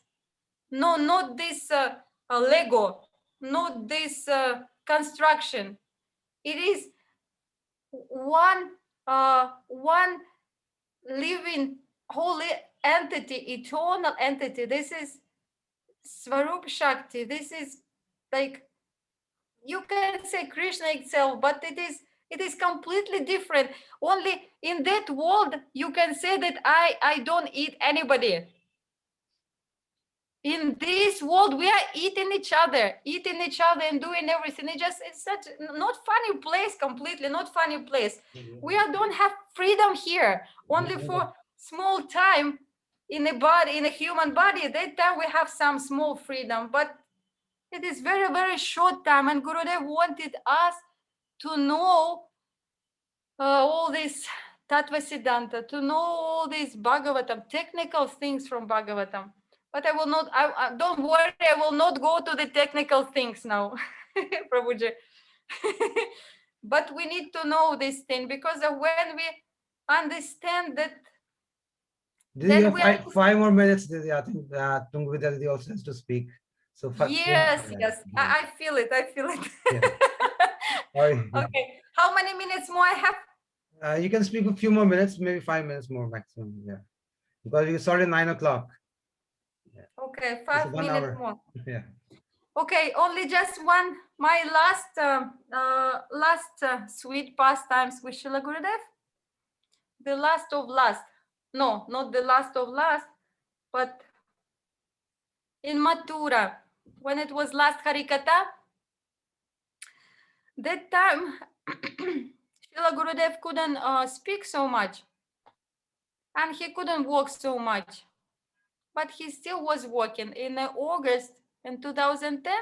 No, not this Lego, not this construction. It is one living holy entity, eternal entity. This is Swarup Shakti. This is like, you can say Krishna itself, but it is completely different. Only in that world you can say that I don't eat anybody. In this world we are eating each other and doing everything. It's such not funny place, completely not funny place. We don't have freedom here, only for small time in a body, in a human body. That time we have some small freedom, but it is very, very short time. And Gurudev wanted us to know all this Tattva Siddhanta, to know all these Bhagavatam, technical things from Bhagavatam. But I will not, don't worry, I will not go to the technical things now, Prabhuji. But we need to know this thing, because when we understand that, Didi, you then have we are... five more minutes, Didi. I think Tungvidya Didi also has to speak. So Yes, yes, I feel it, I feel it. Yeah. Sorry. Okay, how many minutes more I have? You can speak a few more minutes, maybe 5 minutes more maximum. Yeah, because we started 9 o'clock. Yeah. Okay, It's 5 1 minutes hour. more. Yeah. Okay, only just one, my last sweet pastimes with Srila Gurudev. The last of last. No, not the last of last, but in Mathura, when it was last Harikatha, that time Srila Gurudev couldn't speak so much, and he couldn't walk so much, but he still was walking. In August in 2010,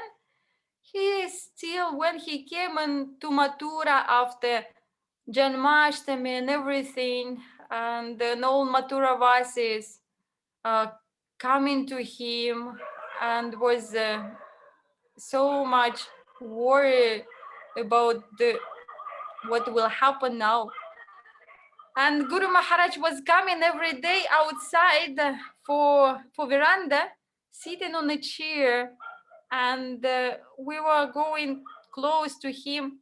he still, when he came into Mathura after Janmashtami and everything, and all Mathura Vasis coming to him, and was so much worried about what will happen now. And Guru Maharaj was coming every day outside for veranda, sitting on a chair, and we were going close to him,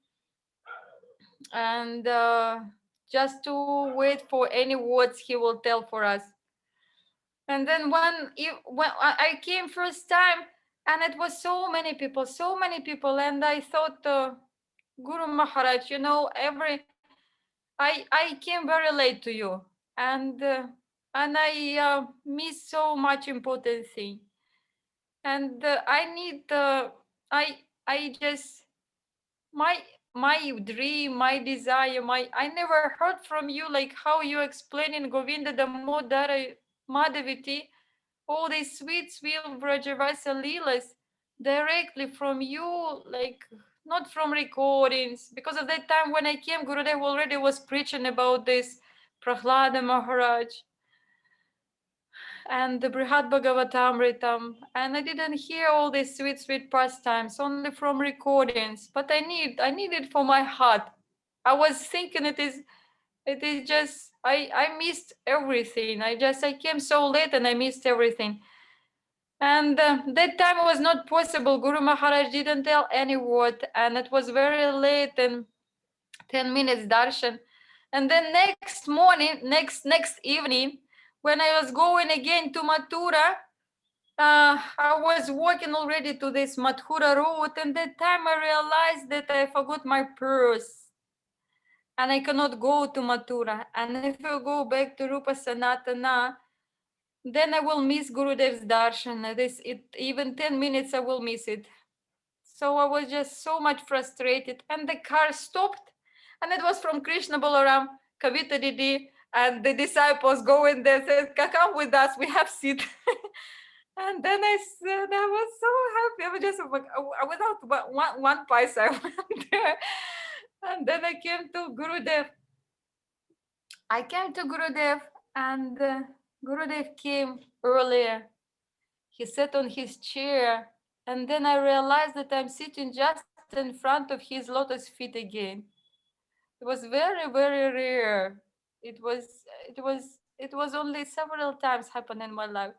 and just to wait for any words he will tell for us. And then when I came first time, and it was so many people, and I thought, Guru Maharaj, you know, I came very late to you, and and I miss so much important thing. And I need I just my dream, my desire, I never heard from you like how you explaining Govinda Damodara Madhaviti, all these sweet Vrajavasa Leelas directly from you, like not from recordings. Because of that time when I came, Gurudev already was preaching about this Prahlada Maharaj and the Brihad Bhagavatamritam, and I didn't hear all these sweet pastimes, only from recordings. But I need it for my heart. I was thinking it is just I missed everything. I came so late and I missed everything. And that time was not possible. Guru Maharaj didn't tell any word, and it was very late and 10 minutes darshan. And then next morning, next evening, when I was going again to Mathura, I was walking already to this Mathura road, and that time I realized that I forgot my purse and I cannot go to Mathura. And if I go back to Rupa Sanatana, then I will miss Gurudev's darshan. Even 10 minutes I will miss it. So I was just so much frustrated, and the car stopped, and it was from Krishna Balaram, Kavita Didi, and the disciples going there said, "Come with us, we have seat." And then I said, I was so happy. I was just without one paisa. I went there. And then I came to Gurudev. I came to Gurudev, and Gurudev came earlier. He sat on his chair, and then I realized that I'm sitting just in front of his lotus feet again. It was very rare. It was only several times happened in my life.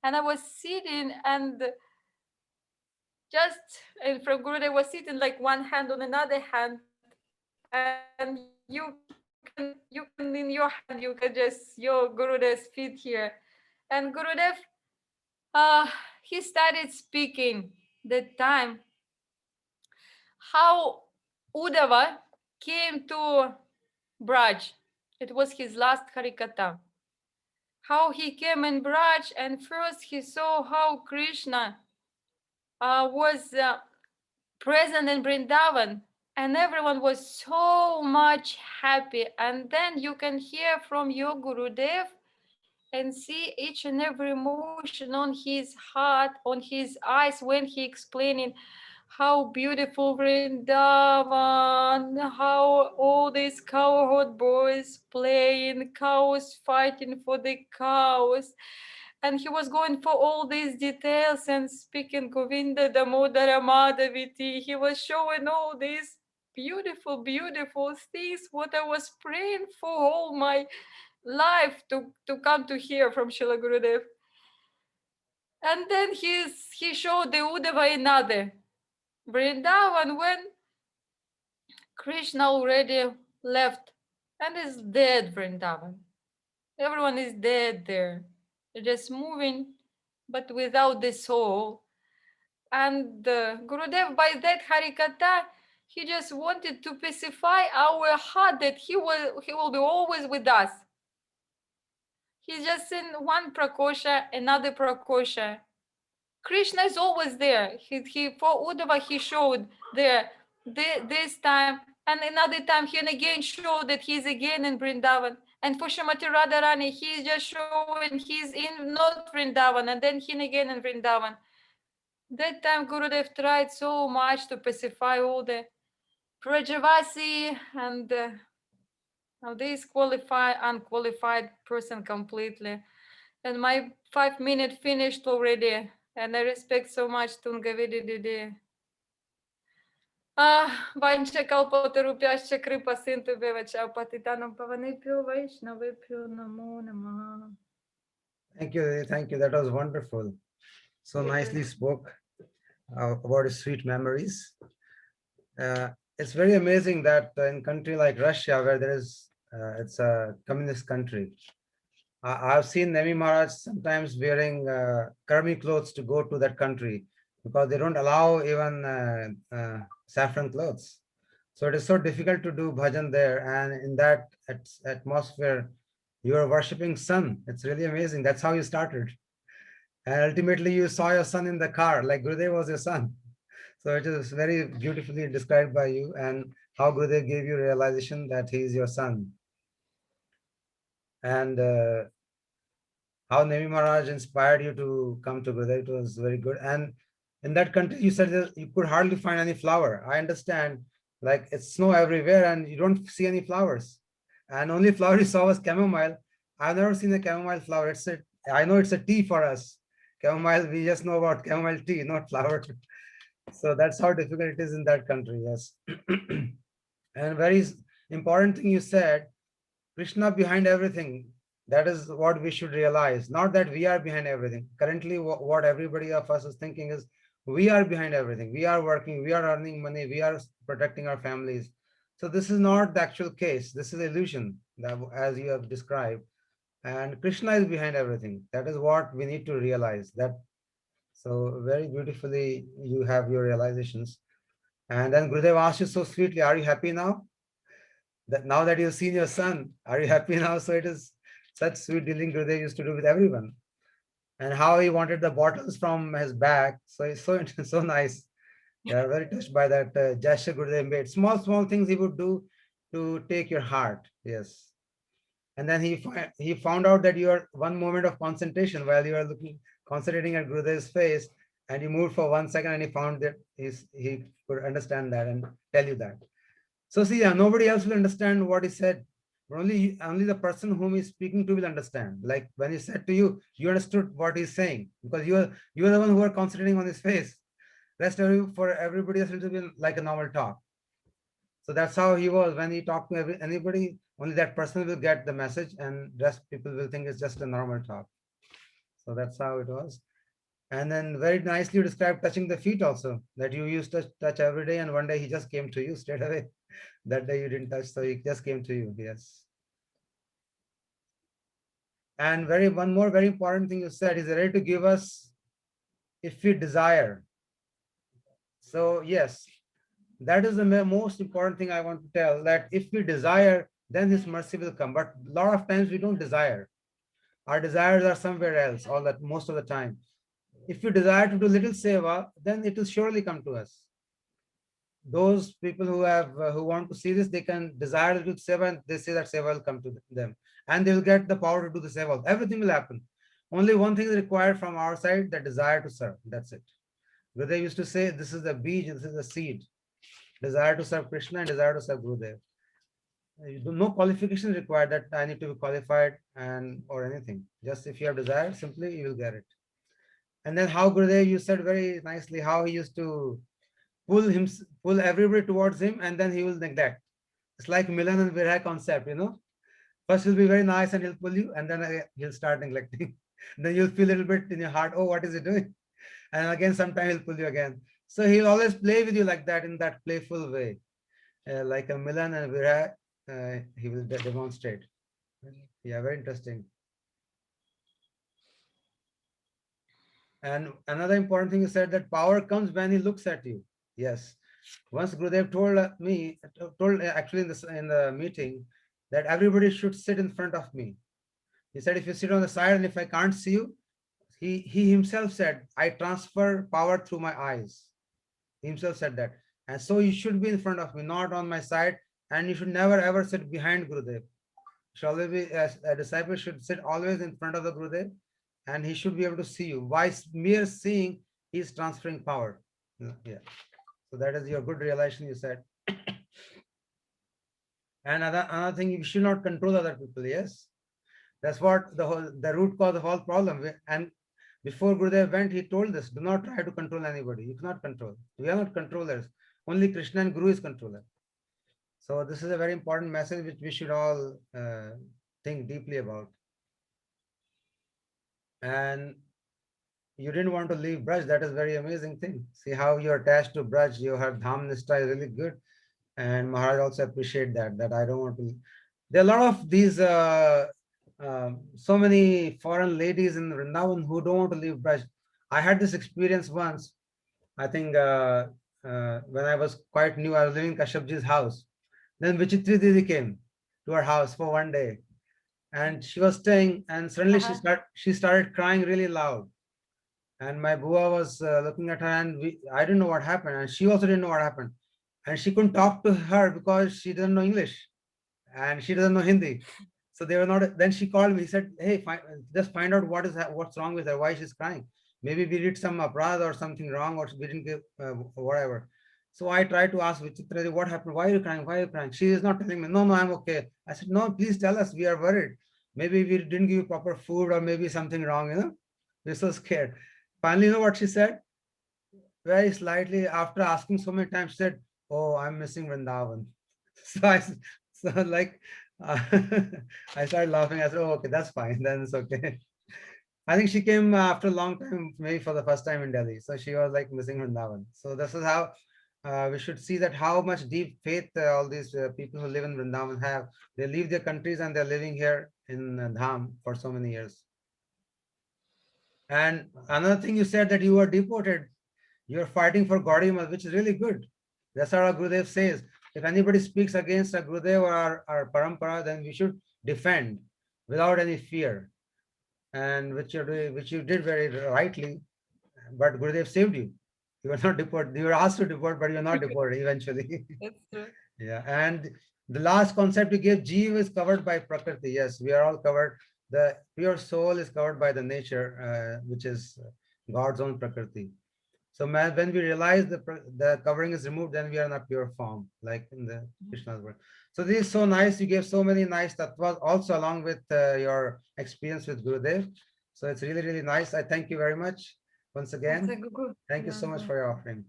And I was sitting, and just in front of Gurudev was sitting like one hand on another hand, and you can in your hand you can just your Gurudev's feet here. And Gurudev, uh, he started speaking that time how Uddhava came to Braj. It was his last Harikatha. How he came in Braj, and first he saw how Krishna was present in Vrindavan, and everyone was so much happy. And then you can hear from your Gurudev and see each and every emotion on his heart, on his eyes when he explaining how beautiful Vrindavan, how all these cowherd boys playing, cows fighting for the cows. And he was going for all these details and speaking Govinda Damodara Madhaviti. He was showing all these beautiful things, what I was praying for all my life to come to hear from Srila Gurudev. And then he showed the Uddhava another Vrindavan when Krishna already left and is dead Vrindavan. Everyone is dead there. They're just moving, but without the soul. And Gurudev, by that Harikatha, he just wanted to pacify our heart that he will be always with us. He's just in one prakosha, another prakosha. Krishna is always there. He for Uddhava he showed there this time, and another time he again showed that he's again in Vrindavan. And for Srimati Radharani, he's just showing he's in not Vrindavan, and then he again in Vrindavan. That time Gurudev tried so much to pacify all the Prajavasi and now this qualified, unqualified person completely. And my 5 minute finished already. And I respect so much Tungvidya Didi. Vancha kalpatarupyascha kripa sintu bevacha patitanam pavanebhyo vaishnavebhyo namo namaha. Thank you, Didi. Thank you. That was wonderful. So nicely spoke about his sweet memories. It's very amazing that in country like Russia, where there is, it's a communist country, I've seen Nemi Maharaj sometimes wearing karmi clothes to go to that country because they don't allow even saffron clothes. So it is so difficult to do bhajan there. And in that atmosphere, You are worshipping sun. It's really amazing. That's how you started. And ultimately you saw your son in the car, like Gurudev was your son. So it is very beautifully described by you, and how Gurudev gave you realization that he is your son. And how Nemi Maharaj inspired you to come to Gurudev. It was very good. And in that country, you said that you could hardly find any flower. I understand, like it's snow everywhere and you don't see any flowers. And only flower you saw was chamomile. I've never seen a chamomile flower. I know it's a tea for us. Chamomile, we just know about chamomile tea, not flower. So that's how difficult it is in that country, yes. And very important thing you said, Krishna behind everything. That is what we should realize. Not that we are behind everything. Currently, what everybody of us is thinking is we are behind everything. We are working, we are earning money, we are protecting our families. So this is not the actual case. This is illusion, that, as you have described. And Krishna is behind everything. That is what we need to realize. That so very beautifully you have your realizations. And then Gurudev asked you so sweetly, "Are you happy now? That now that you've seen your son, are you happy now?" So it is such sweet dealing Gurudev used to do with everyone. And how he wanted the bottles from his bag. So it's so so nice. We are very touched by that gesture Gurudev made. Small things he would do to take your heart. Yes. And then he found out that you are one moment of concentration while you are concentrating at Gurudev's face, and you moved for 1 second, and he found that he could understand that and tell you that. So see, nobody else will understand what he said. But only the person whom he's speaking to will understand. Like when he said to you, you understood what he's saying because you are the one who are concentrating on his face. For everybody else, it will be like a normal talk. So that's how he was when he talked to anybody. Only that person will get the message, and rest people will think it's just a normal talk. So that's how it was. And then very nicely you described touching the feet also, that you used to touch every day, and one day he just came to you straight away. That day you didn't touch, so he just came to you. Yes. And one more very important thing you said, is ready to give us if we desire. So yes, that is the most important thing I want to tell, that if we desire, then his mercy will come. But a lot of times we don't desire. Our desires are somewhere else most of the time. If you desire to do little seva, then it will surely come to us. Those people who want to see this, they can desire to do seva, and they say that seva will come to them, and they will get the power to do the seva. Everything will happen. Only one thing is required from our side, the desire to serve. That's it. Gurudev used to say, this is the beej, this is the seed. Desire to serve Krishna and desire to serve Gurudev. No qualification required that I need to be qualified or anything. Just if you have desire, simply you will get it. And then how Gurudev, you said very nicely how he used to pull everybody towards him, and then he will neglect. It's like Milan and Viraya concept, First he'll be very nice and he'll pull you, and then he'll start neglecting. Then you'll feel a little bit in your heart, oh, what is he doing? And again, sometime he'll pull you again. So he'll always play with you like that, in that playful way. Like a Milan and Viraya, he will demonstrate. Yeah, very interesting. And another important thing you said, that power comes when he looks at you. Yes. Once Gurudev told actually in the meeting, that everybody should sit in front of me. He said, if you sit on the side and if I can't see you, he himself said, I transfer power through my eyes. He himself said that. And so you should be in front of me, not on my side. And you should never ever sit behind Gurudev. As a disciple should sit always in front of the Gurudev, and he should be able to see you. By mere seeing, he is transferring power. Yeah. So that is your good realization, you said. And another thing, you should not control other people. Yes, that's what the root cause of all problem. And before Gurudev went, he told us, do not try to control anybody. You cannot control. We are not controllers. Only Krishna and Guru is controller. So this is a very important message which we should all think deeply about. And you didn't want to leave Braj. That is very amazing thing. See how you're attached to Braj. You have Dham Nishta is really good. And Maharaj also appreciate that I don't want to. There are a lot of these, so many foreign ladies in Vrindavan who don't want to leave Braj. I had this experience once. I think when I was quite new, I was living in Kashyapji's house. Then Vichitri Didi came to our house for one day. and she was staying, and suddenly Uh-huh. she started crying really loud. And my bua was looking at her, and I didn't know what happened, and she also didn't know what happened, and she couldn't talk to her because she didn't know English and she doesn't know Hindi. So they were not. Then she called me. He said, "Hey, just find out what's wrong with her. Why she's crying? Maybe we did some aparad or something wrong, or we didn't give whatever." So I tried to ask Vichitra, "What happened? Why are you crying? Why are you crying?" She is not telling me. No, no, I'm okay. I said, "No, please tell us. We are worried. Maybe we didn't give you proper food, or maybe something wrong. We're so scared." Finally, you know what she said? Very slightly, after asking so many times, she said, "Oh, I'm missing Vrindavan." So so like, uh, I started laughing. I said, "Oh, okay, that's fine. Then it's okay." I think she came after a long time, maybe for the first time in Delhi. So she was like missing Vrindavan. So this is how we should see that how much deep faith all these people who live in Vrindavan have. They leave their countries and they're living here in Dham for so many years. And another thing you said that you were deported. You're fighting for Gaudiya, which is really good. That's what our Gurudev says. If anybody speaks against a Gurudev or our parampara, then we should defend without any fear. And which you did very rightly. But Gurudev saved you. You were not deported. You were asked to deport, but you're not deported eventually. It's true. Yeah. And the last concept you gave, Jeev is covered by Prakriti. Yes, we are all covered. The pure soul is covered by the nature, which is God's own Prakriti. So when we realize the covering is removed, then we are in a pure form, like in the Krishna's word. So this is so nice. You gave so many nice tattvas also along with your experience with Gurudev. So it's really, really nice. I thank you very much once It's a again. good. Thank you Yeah. so much for your offering.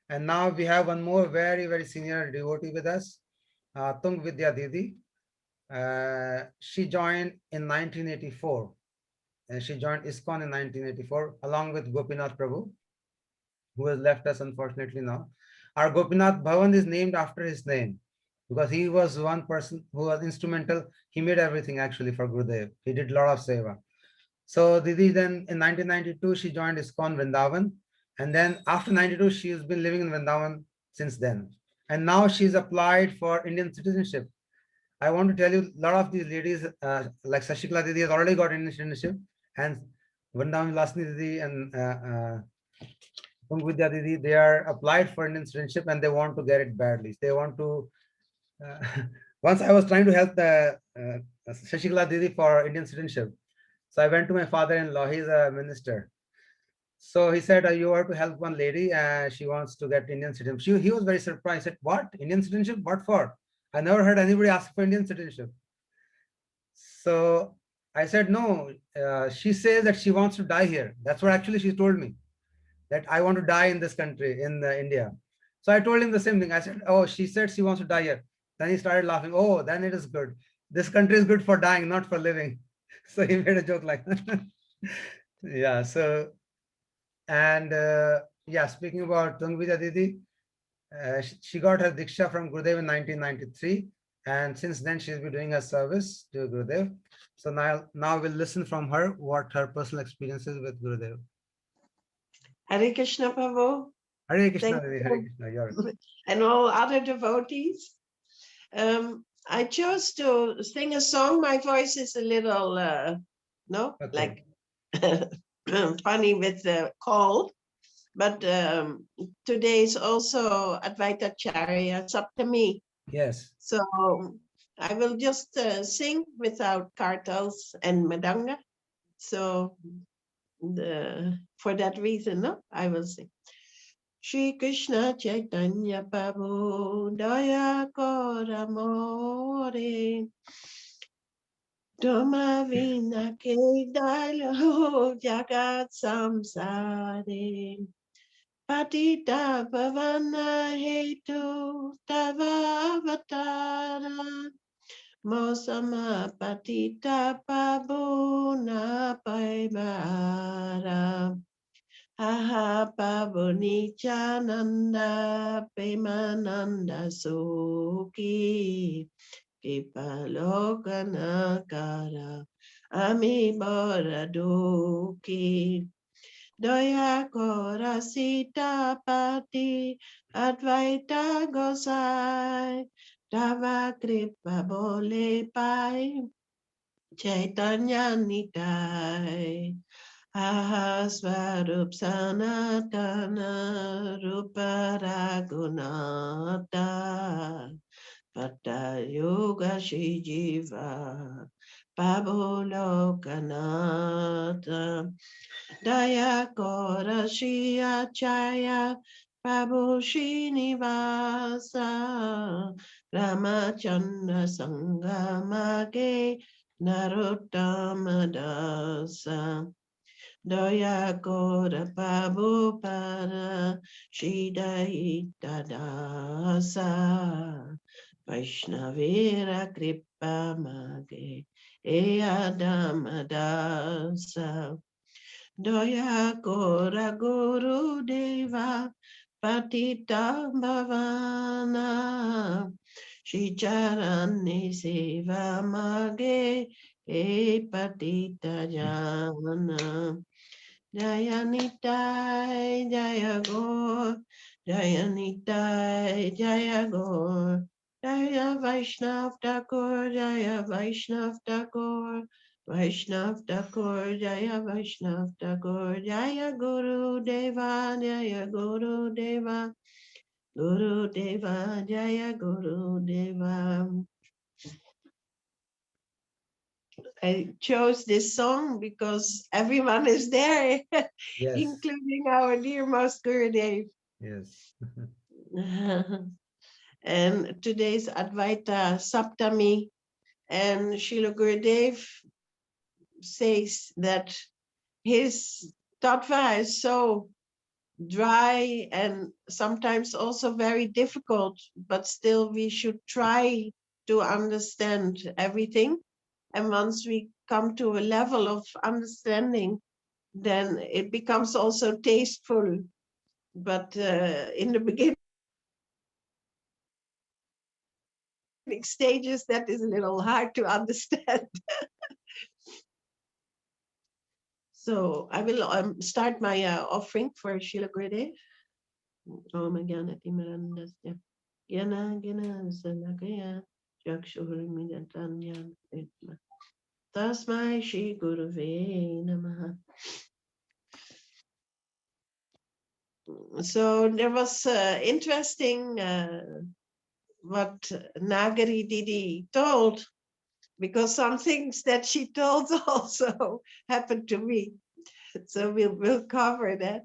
And now we have one more very, very senior devotee with us, Tungvidya Didi. She joined in 1984. And she joined ISKCON in 1984 along with Gopinath Prabhu, who has left us unfortunately now. Our Gopinath Bhavan is named after his name because he was one person who was instrumental. He made everything actually for Gurudev. He did a lot of seva. So Didi then in 1992, she joined ISKCON Vrindavan. And then after 92, she has been living in Vrindavan since then. And now she's applied for Indian citizenship. I want to tell you, a lot of these ladies, like Sashikla Didi has already got Indian citizenship. And Vrindavan Lasni Didi and Tungvidya Didi, they are applied for Indian citizenship and they want to get it badly. They want to. Uh, once I was trying to help the Shashikala Didi for Indian citizenship. So I went to my father-in-law. He's a minister. So he said, "You have to help one lady. She wants to get Indian citizenship." He was very surprised. He said, "What? Indian citizenship? What for? I never heard anybody ask for Indian citizenship." So I said, "No." She says that she wants to die here. That's what actually she told me, that I want to die in this country, in India. So I told him the same thing. I said, "Oh, she said she wants to die here." Then he started laughing. "Oh, then it is good. This country is good for dying, not for living." So he made a joke like that. Yeah. So, and yeah, speaking about Tungvidya Didi, she got her Diksha from Gurudev in 1993. And since then, she's been doing her service to Gurudev. So now we'll listen from her what her personal experiences with Gurudev. Hare Krishna Prabhu. Hare Krishna, Thank Didi, Hare you. Krishna. You're And all other devotees. I chose to sing a song. My voice is a little, okay. like funny with the cold. But today is also Advaita Charya Saptami. Yes. So I will just sing without kartals and madanga. So for that reason, I will sing. Shri Krishna Chaitanya Prabhu Daya Kora More Doma Vina Ke Dalo Jagat Samsare Patita Pavana Hetu Tavavatara Mosama Patita Pabuna Paimara Aha Pavunicha Pemananda Suki Kipalokanakara Ami Boraduki Doya Kora Sita Pati Advaita Gosai Dava Kripa Bole Pai Chaitanya Nitai Ahasvarup Sanatana Rupa Raghunata Pata Yoga Shijiva Pabolokanata Daya Kora Shri Acharya Prabhu Srinivasa Ramachandra Sangamage Narottama Dasa Daya Kora Prabhu Pada Shridhaita Dasa Vaishnavira Kripa Mage Eyadama Dasa Daya Gora Guru Deva Patita Bhavana Shri Charani Seva Mage E Patita Jana Jaya Nitai Jaya Gor Jaya Nitai Jaya Gor Jaya Vaishnav Thakur Jaya Vaishnav Thakur Vaishnav Thakur Jaya Vaishnav Thakur Jaya Guru Deva Jaya Guru Deva Guru Deva Jaya Guru Deva. I chose this song because everyone is there, Yes, including our dear most Gurudev. yes. And today's Advaita Saptami, and Srila Gurudev says that his tattva is so dry and sometimes also very difficult, but still we should try to understand everything. And once we come to a level of understanding, then it becomes also tasteful. But in the beginning stages, that is a little hard to understand. So I will start my offering for Srila Gurudev. Om Jnana Timirandasya Jnana Jnana Salakaya Chakshurmidantanya Vidma Tasmai Shri Gurave Namaha. So there was interesting what Nagari Didi told, because some things that she told also happened to me. So we'll cover that.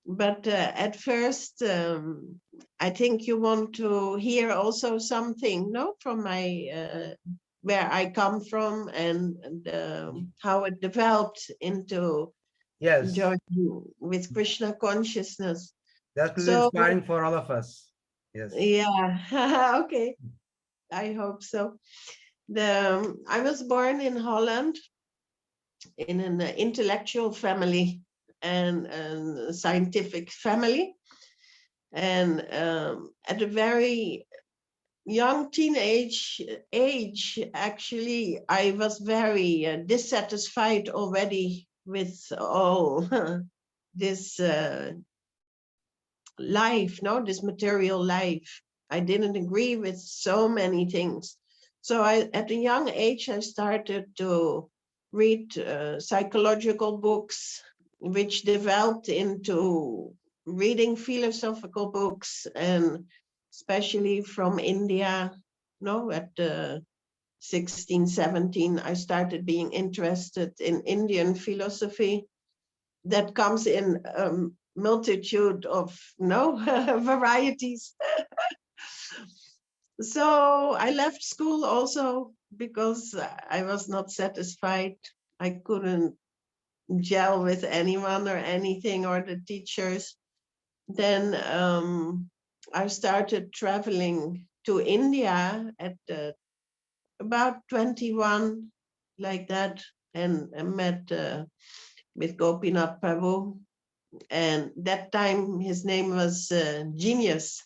But at first, I think you want to hear also something, no, from my where I come from and how it developed into Yes, joining with Krishna consciousness. definitely So inspiring for all of us. Yes. yeah, okay, I hope so. I was born in Holland in an intellectual family and a scientific family. And at a very young teenage age, actually, I was very dissatisfied already with all this life, no, this material life. I didn't agree with so many things. So at a young age, I started to read psychological books, which developed into reading philosophical books, and especially from India. No, at 16, 17, I started being interested in Indian philosophy that comes in multitude of varieties. So I left school also because I was not satisfied. I couldn't gel with anyone or anything or the teachers. Then I started traveling to India at about 21, like that, and I met with Gopinath Prabhu. And that time his name was Genius.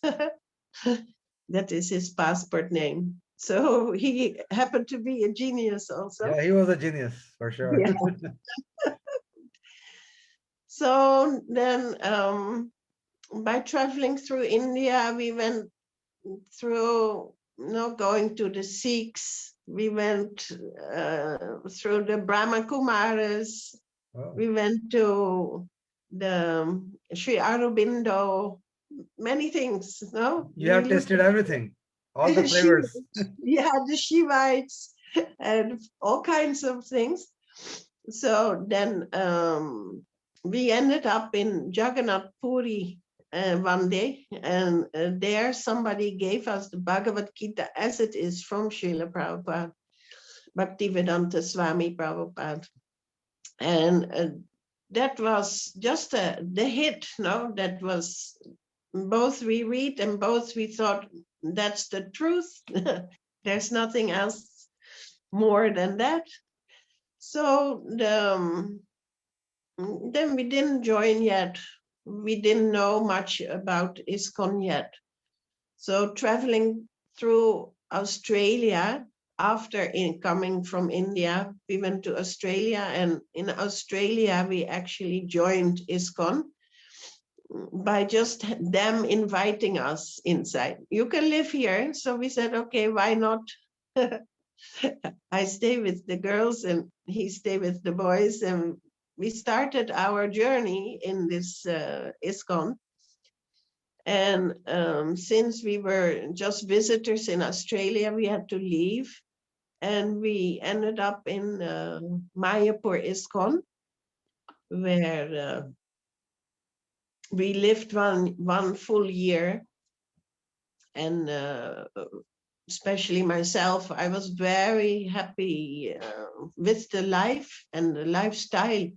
That is his passport name. So he happened to be a genius also. Yeah, he was a genius for sure. Yeah. So then by traveling through India, we went through going to the Sikhs. We went through the Brahma Kumaras. Oh, We went to the Sri Aurobindo, many things. No, you have we looked tasted at everything, all the flavors. Shivites. Yeah, the Shivites and all kinds of things. So then we ended up in Jagannath Puri one day, and there somebody gave us the Bhagavad Gita as it is from Srila Prabhupada, Bhaktivedanta Swami Prabhupada. And that was just the hit, no? That was both we read and both we thought that's the truth. There's nothing else more than that. So then we didn't join yet. We didn't know much about ISKCON yet. So traveling through Australia, after coming from India, we went to Australia, and in Australia we actually joined ISKCON by just them inviting us inside. You can live here. So we said, okay, why not? I stay with the girls and he stay with the boys, and we started our journey in this ISKCON. And since we were just visitors in Australia, we had to leave, and we ended up in Mayapur ISKCON, where we lived one full year. And especially myself, I was very happy with the life and the lifestyle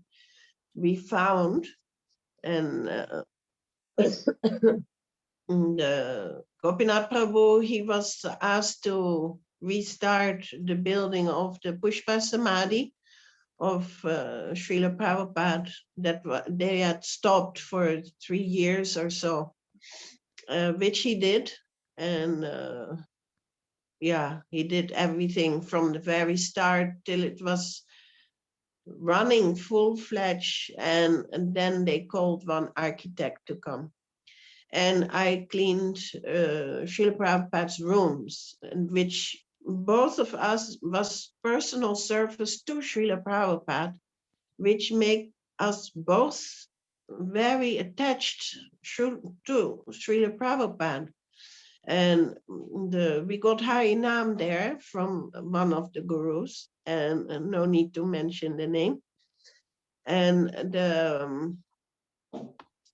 we found. And Gopinath Prabhu, he was asked to restart the building of the Pushpa Samadhi of Srila Prabhupada that they had stopped for 3 years or so, which he did. And yeah, he did everything from the very start till it was running full-fledged, and then they called one architect to come. And I cleaned Srila Prabhupada's rooms, in which both of us was personal service to Srila Prabhupada, which make us both very attached to Srila Prabhupada. And we got Harinam there from one of the gurus, and no need to mention the name. And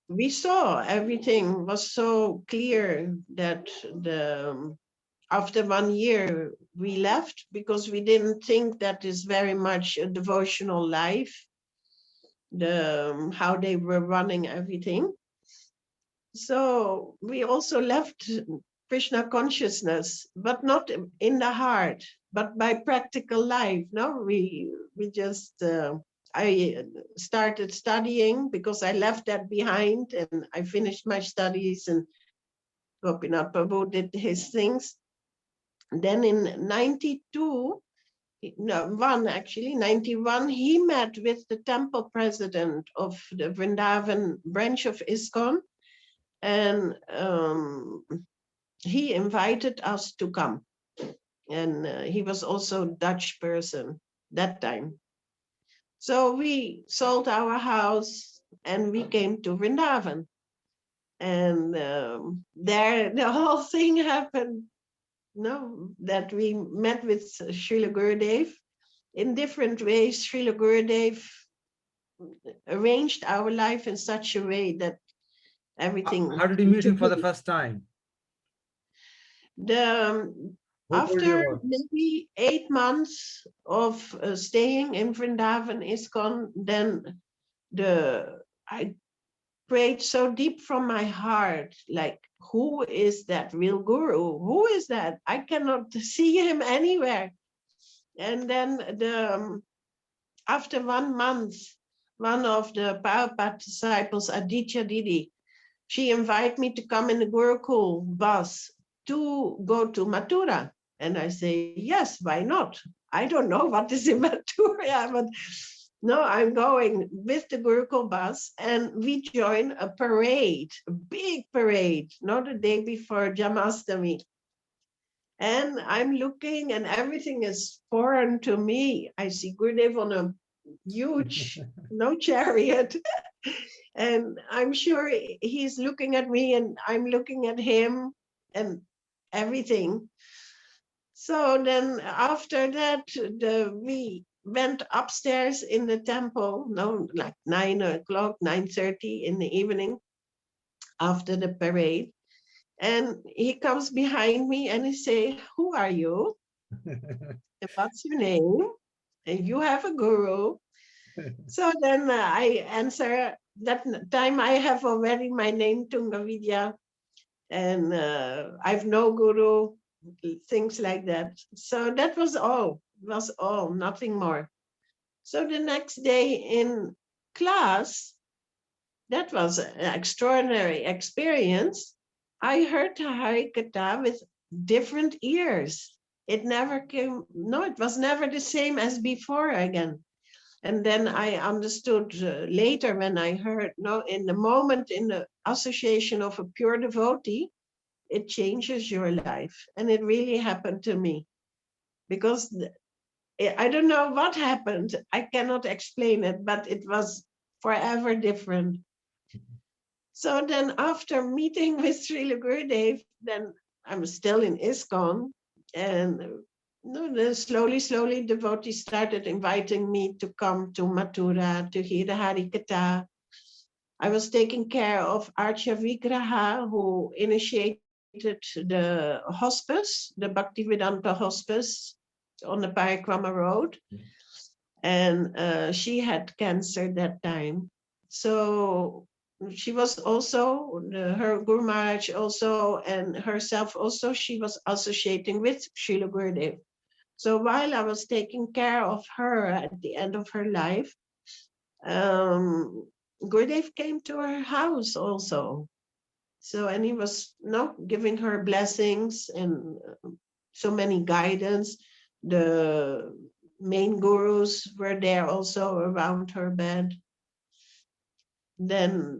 we saw everything was so clear that after 1 year we left, because we didn't think that is very much a devotional life, how they were running everything. So we also left Krishna consciousness, but not in the heart, but by practical life. No, we just I started studying because I left that behind, and I finished my studies, and Gopinath Prabhu did his things. Then in 92, no, 91, he met with the temple president of the Vrindavan branch of ISKCON, and he invited us to come. And he was also a Dutch person that time. So we sold our house and we came to Vrindavan. And there the whole thing happened, that we met with Srila Gurudev in different ways. Srila Gurudev arranged our life in such a way that everything. How did you meet him for the first time? Who told you After about? maybe 8 months of staying in Vrindavan ISKCON, then I prayed so deep from my heart, like, who is that real guru? Who is that? I cannot see him anywhere. And then after 1 month, one of the Prabhupada disciples, Aditya Didi, she invited me to come in the Gurukul bus to go to Mathura. And I say, yes, why not? I don't know what is in Mathura, but no, I'm going with the Gurukul bus, and we join a parade, a big parade, not the day before Jamastami. And I'm looking and everything is foreign to me. I see Gurudev on a huge, no chariot. And I'm sure he's looking at me and I'm looking at him and everything. So then after that, we went upstairs in the temple, no, like 9 o'clock, 9:30 in the evening after the parade. And he comes behind me and he say, "Who are you? And what's your name? And you have a guru." So then I answer, that time I have already my name Tungvidya, and I've no guru, things like that. So that was all, nothing more. So the next day in class, that was an extraordinary experience. I heard the Harikatha with different ears. It never came, no, it was never the same as before again. And then I understood later when I heard, no, in the moment in the association of a pure devotee, it changes your life. And it really happened to me because I don't know what happened. I cannot explain it, but it was forever different. So then after meeting with Srila Gurudev, then I'm still in ISKCON, and then slowly devotees started inviting me to come to Mathura to hear the Harikatha. I was taking care of Archa Vigraha, who initiated the hospice, the Bhaktivedanta hospice on the Parikrama Road. And she had cancer that time. So she was also, her Guru Maharaj also, and herself also, she was associating with Srila Gurudev. So while I was taking care of her at the end of her life, Gurudev came to her house also. So, and he was giving her blessings and so many guidance. The main gurus were there also around her bed. Then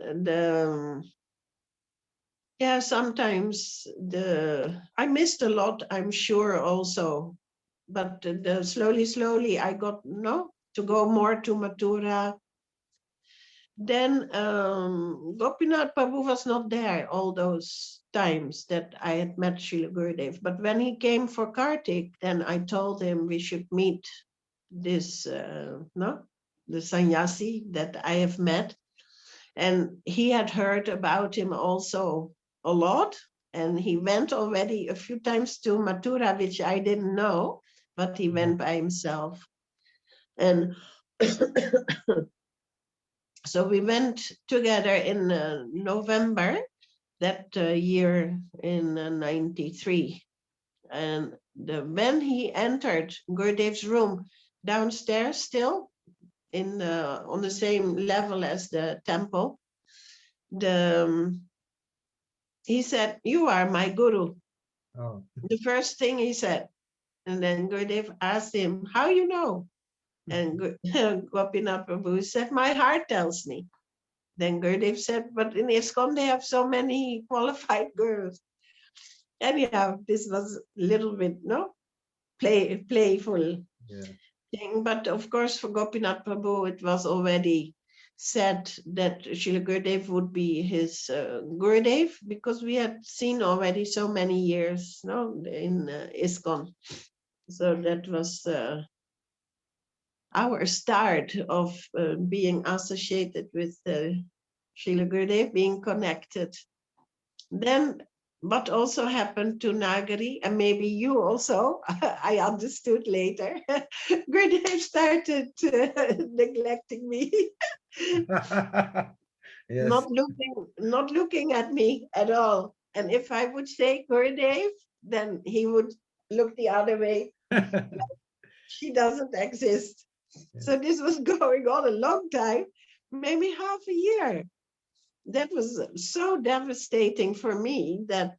sometimes I missed a lot, I'm sure also, but slowly I got to go more to Mathura. Then Gopinath Prabhu was not there all those times that I had met Srila Gurudev. But when he came for Kartik, then I told him we should meet this, the sannyasi that I have met. And he had heard about him also a lot. And he went already a few times to Mathura, which I didn't know, but he went by himself. And so we went together in November that year in 93. And when he entered Gurudev's room downstairs, still on the same level as the temple, he said, "You are my guru." Oh. The first thing he said. And then Gurudev asked him, "How you know?" And Gopinath Prabhu said, "My heart tells me." Then Gurudev said, "But in ISKCON they have so many qualified gurus." Anyhow, this was a little bit playful thing. But of course, for Gopinath Prabhu, it was already said that Srila Gurudev would be his Gurudev, because we had seen already so many years in ISKCON. So that was our start of being associated with Srila Gurudev, being connected. Then what also happened to Nagari, and maybe you also, I understood later, Gurudev started neglecting me, Yes. not looking at me at all. And if I would say Gurudev, then he would look the other way. She doesn't exist. So this was going on a long time, maybe half a year. That was so devastating for me that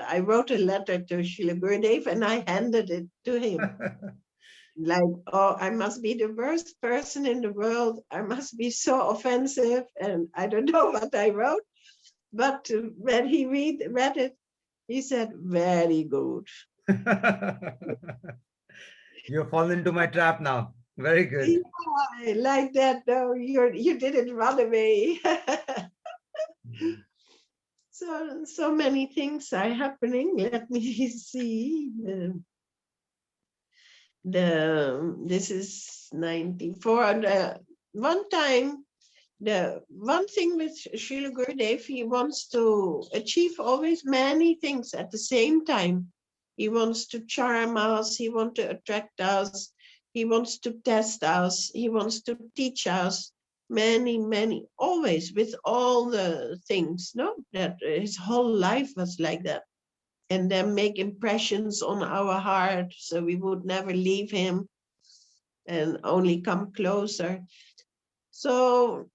I wrote a letter to Srila Gurudev and I handed it to him. Like, oh, I must be the worst person in the world. I must be so offensive. And I don't know what I wrote. But when he read it, he said, "Very good. You've fallen into my trap now. Very good. Yeah, like that. No, you didn't run away. So many things are happening. Let me see. This is 94. And one time, the one thing with Srila Gurudev, he wants to achieve always many things at the same time. He wants to charm us, he wants to attract us, he wants to test us, he wants to teach us many, always with all the things, no? That his whole life was like that. And then make impressions on our heart so we would never leave him and only come closer. So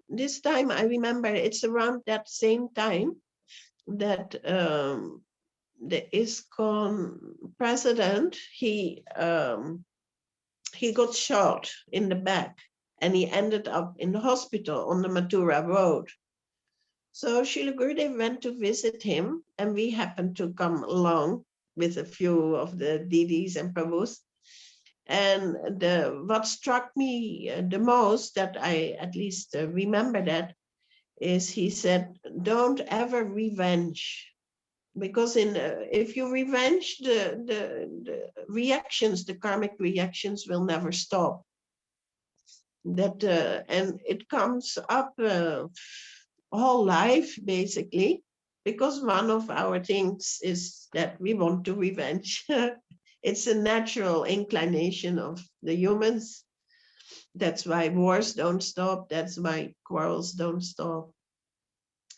this time I remember it's around that same time that the ISKCON president, he got shot in the back and he ended up in the hospital on the Mathura road. So Srila Gurudev went to visit him and we happened to come along with a few of the Didis and Prabhus. And what struck me the most, that I at least remember that, is he said, don't ever revenge. Because if you revenge, the reactions, the karmic reactions will never stop. That and it comes up whole life, basically, because one of our things is that we want to revenge. It's a natural inclination of the humans. That's why wars don't stop. That's why quarrels don't stop.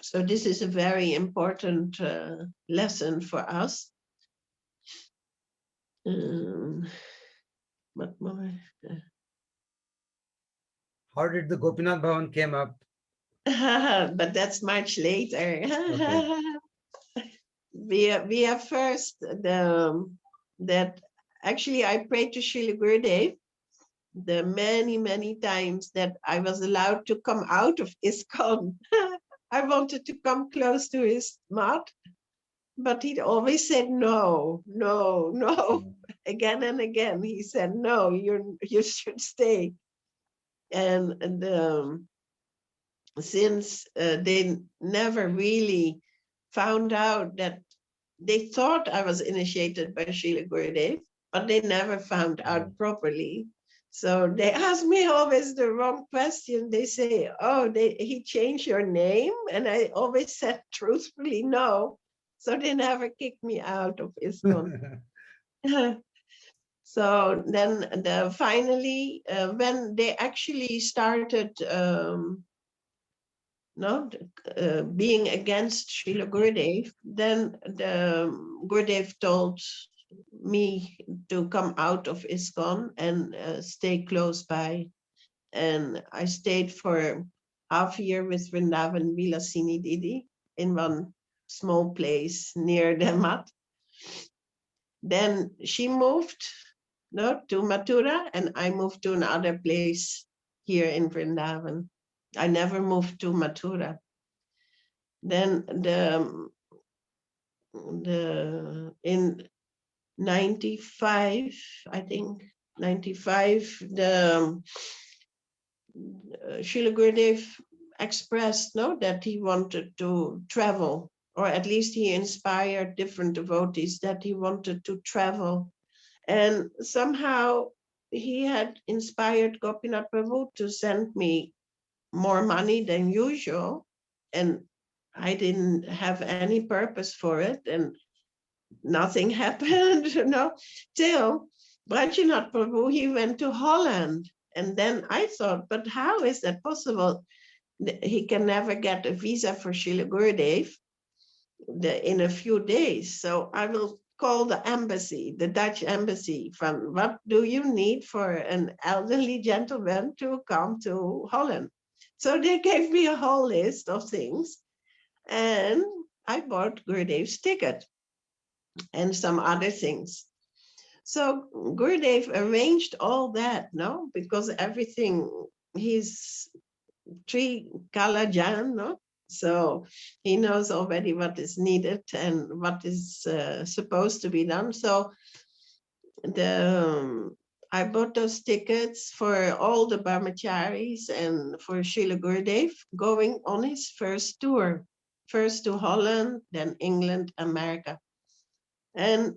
So this is a very important lesson for us. What more? How did the Gopinath Bhavan came up? But that's much later. Okay. We have first that actually I prayed to Srila Gurudev the many times that I was allowed to come out of ISKCON. I wanted to come close to his mat, but he always said no. Again and again, he said no. You should stay. And since they never really found out that, they thought I was initiated by Srila Gurudev, but they never found out properly. So they ask me always the wrong question. They say, oh, he changed your name? And I always said truthfully, no. So they never kicked me out of ISKCON. So then finally, when they actually started being against Srila Gurudev, then the Gurudev told me to come out of ISKCON and stay close by. And I stayed for half a year with Vrindavan Vilasini Didi in one small place near the mat. Then she moved to Mathura, and I moved to another place here in Vrindavan. I never moved to Mathura. Then in 95, I think 95, the Srila Gurudev expressed that he wanted to travel, or at least he inspired different devotees that he wanted to travel. And somehow he had inspired Gopinath Prabhu to send me more money than usual. And I didn't have any purpose for it. And nothing happened, till Brajanath Prabhu, he went to Holland. And then I thought, but how is that possible? He can never get a visa for Srila Gurudev in a few days. So I will call the embassy, the Dutch embassy, from what do you need for an elderly gentleman to come to Holland? So they gave me a whole list of things. And I bought Gurudev's ticket and some other things. So Gurudev arranged all that, because everything, he's Tri Kalajan, So he knows already what is needed and what is supposed to be done. So I bought those tickets for all the brahmacharis and for Srila Gurudev going on his first tour, first to Holland, then England, America. And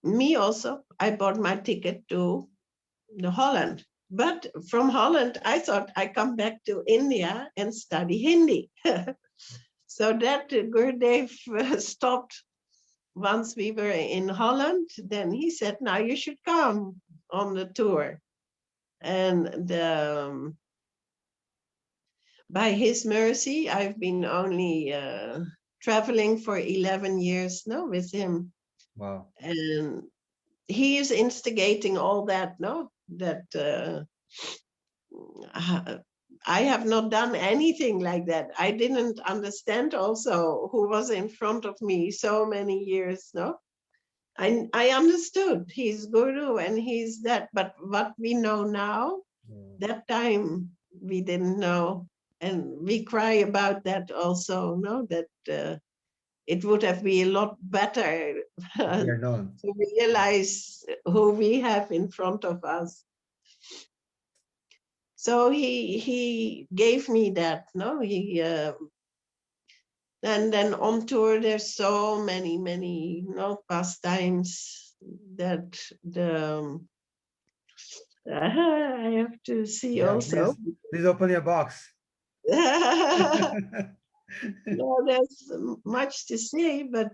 me also, I bought my ticket to the Holland. But from Holland, I thought I come back to India and study Hindi. So that Gurudev stopped once we were in Holland. Then he said, now you should come on the tour. And by his mercy, I've been only traveling for 11 years now with him. Wow. And he is instigating all that, no? That I have not done anything like that. I didn't understand also who was in front of me so many years, no? I understood he's guru and he's that, but what we know now, that time we didn't know. And we cry about that also, no? That it would have been a lot better You're known. to realize who we have in front of us. So he gave me that, no? And then on tour there's so many pastimes that I have to see Yeah, also. please open your box. No, there's much to say, but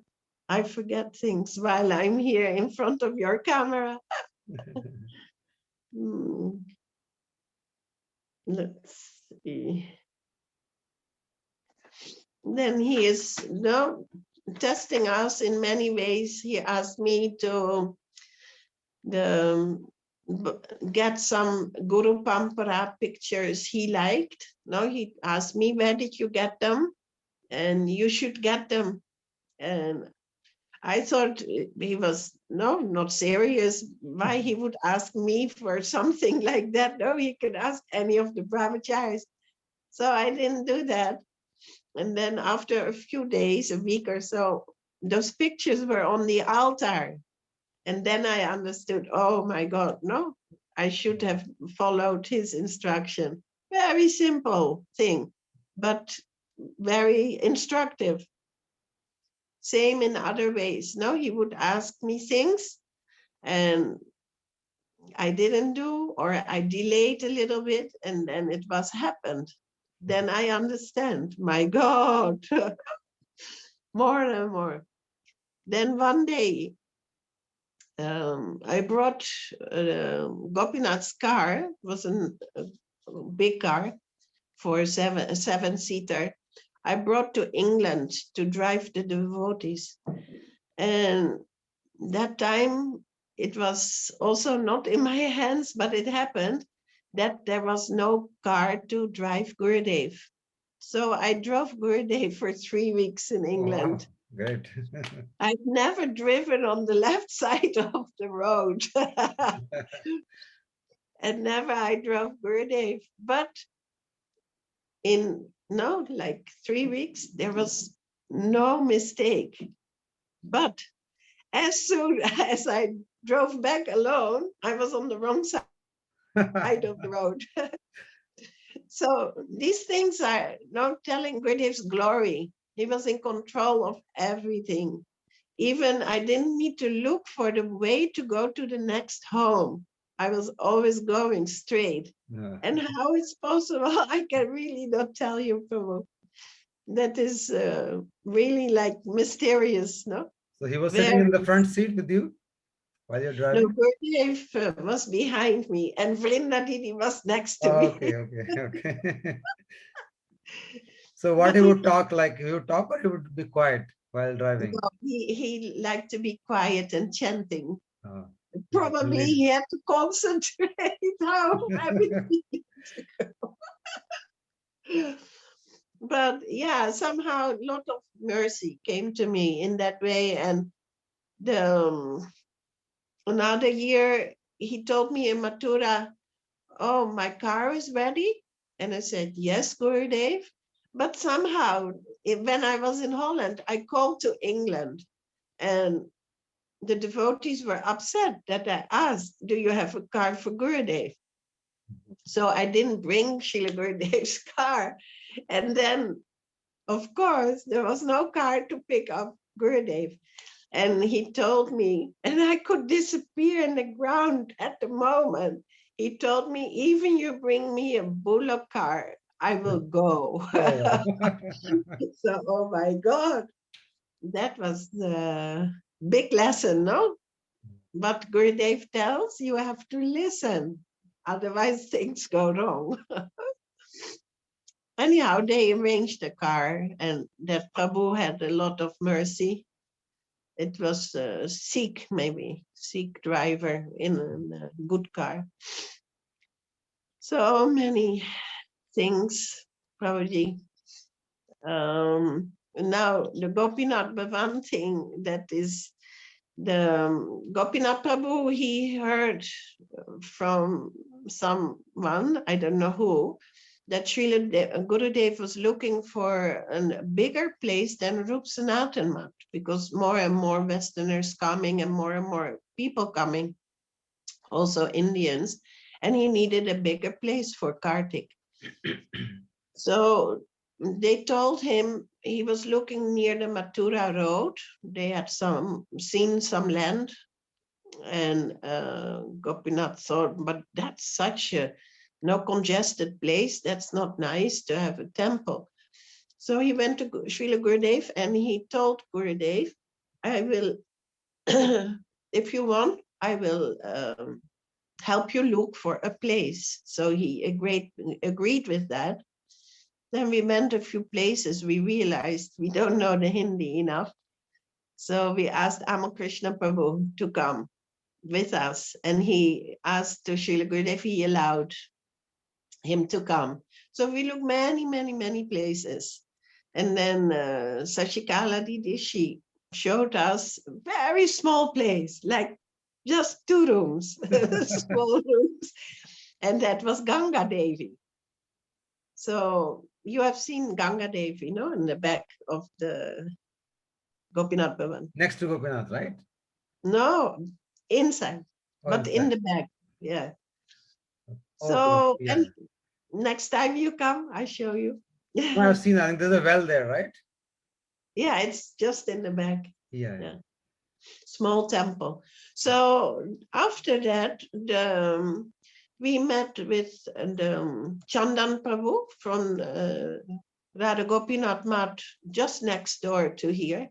I forget things while I'm here in front of your camera. Let's see. Then he is testing us in many ways. He asked me to get some Guru Pampara pictures he liked. No, he asked me, where did you get them? And you should get them. And I thought he was not serious. Why he would ask me for something like that? No, he could ask any of the brahmacharis. So I didn't do that. And then after a few days, a week or so, those pictures were on the altar. And then I understood, oh my God, no, I should have followed his instruction. Very simple thing, but very instructive. Same in other ways. No, he would ask me things and I didn't do, or I delayed a little bit, and then it was happened. Then I understand, my God, more and more. Then one day, I brought Gopinath's car, it was a big car for a seven-seater. I brought to England to drive the devotees. And that time, it was also not in my hands, but it happened that there was no car to drive Gurudev. So I drove Gurudev for 3 weeks in England. Wow, great. I've never driven on the left side of the road. And never I drove Gurudev. But in like 3 weeks, there was no mistake. But as soon as I drove back alone, I was on the wrong side of the road. So these things are not telling Gurudev's glory. He was in control of everything. Even I didn't need to look for the way to go to the next home. I was always going straight. Yeah. And how it's possible, I can really not tell you, Prabhu. That is really like mysterious, no? So he was sitting in the front seat with you while you're No, driving? Gurudev was behind me and Vrinda Didi was next to me. Okay. So what he would talk, like he would talk or he would be quiet while driving? No, he liked to be quiet and chanting. Oh, Probably lead. he had to concentrate how everything is going. But yeah, somehow a lot of mercy came to me in that way. And another year, he told me in Mathura, oh, my car is ready. And I said, yes, Gurudev, But somehow, when I was in Holland, I called to England, and the devotees were upset that I asked, do you have a car for Gurudev? So I didn't bring Srila Gurudev's car. And then, of course, there was no car to pick up Gurudev. And he told me, and I could disappear in the ground at the moment. He told me, even you bring me a bullock car, I will go. Oh, wow. So, oh my God, that was the big lesson, no? But Gurudev tells you have to listen, otherwise things go wrong. Anyhow, they arranged a car, and that Prabhu had a lot of mercy. It was a Sikh, maybe, Sikh driver in a good car. So many things, Prabhuji. Now, the Gopinath Bhavan thing, that is the Gopinath Prabhu, he heard from someone, I don't know who, that Srila Gurudev was looking for a bigger place than Rup Sanatan Mat, because more and more Westerners coming and more people coming, also Indians, and he needed a bigger place for Kartik. So they told him he was looking near the Mathura road. They had seen some land, and Gopinath thought, but that's such a no congested place. That's not nice to have a temple. So he went to Srila Gurudev and he told Gurudev, I will, if you want, I will help you look for a place. So he agreed with that. Then we went a few places. We realized we don't know the Hindi enough. So we asked Amakrishna Prabhu to come with us. And he asked to Srila Gurudev, he allowed him to come. So we looked many places. And then Sashikala Didi, she showed us a very small place, like just 2 rooms, small rooms. And that was Ganga Devi. So you have seen Ganga Devi, in the back of the Gopinath Bhavan. Next to Gopinath, right? No, inside, Oh, but in inside. the back. Yeah. Okay, So, yeah. and next time you come, I show you. No, I've seen that. I think there's a well there, right? Yeah, it's just in the back. Yeah. Yeah. Small temple. So after that, we met with the Chandan Prabhu from Radha Gopinath Mat, just next door to here.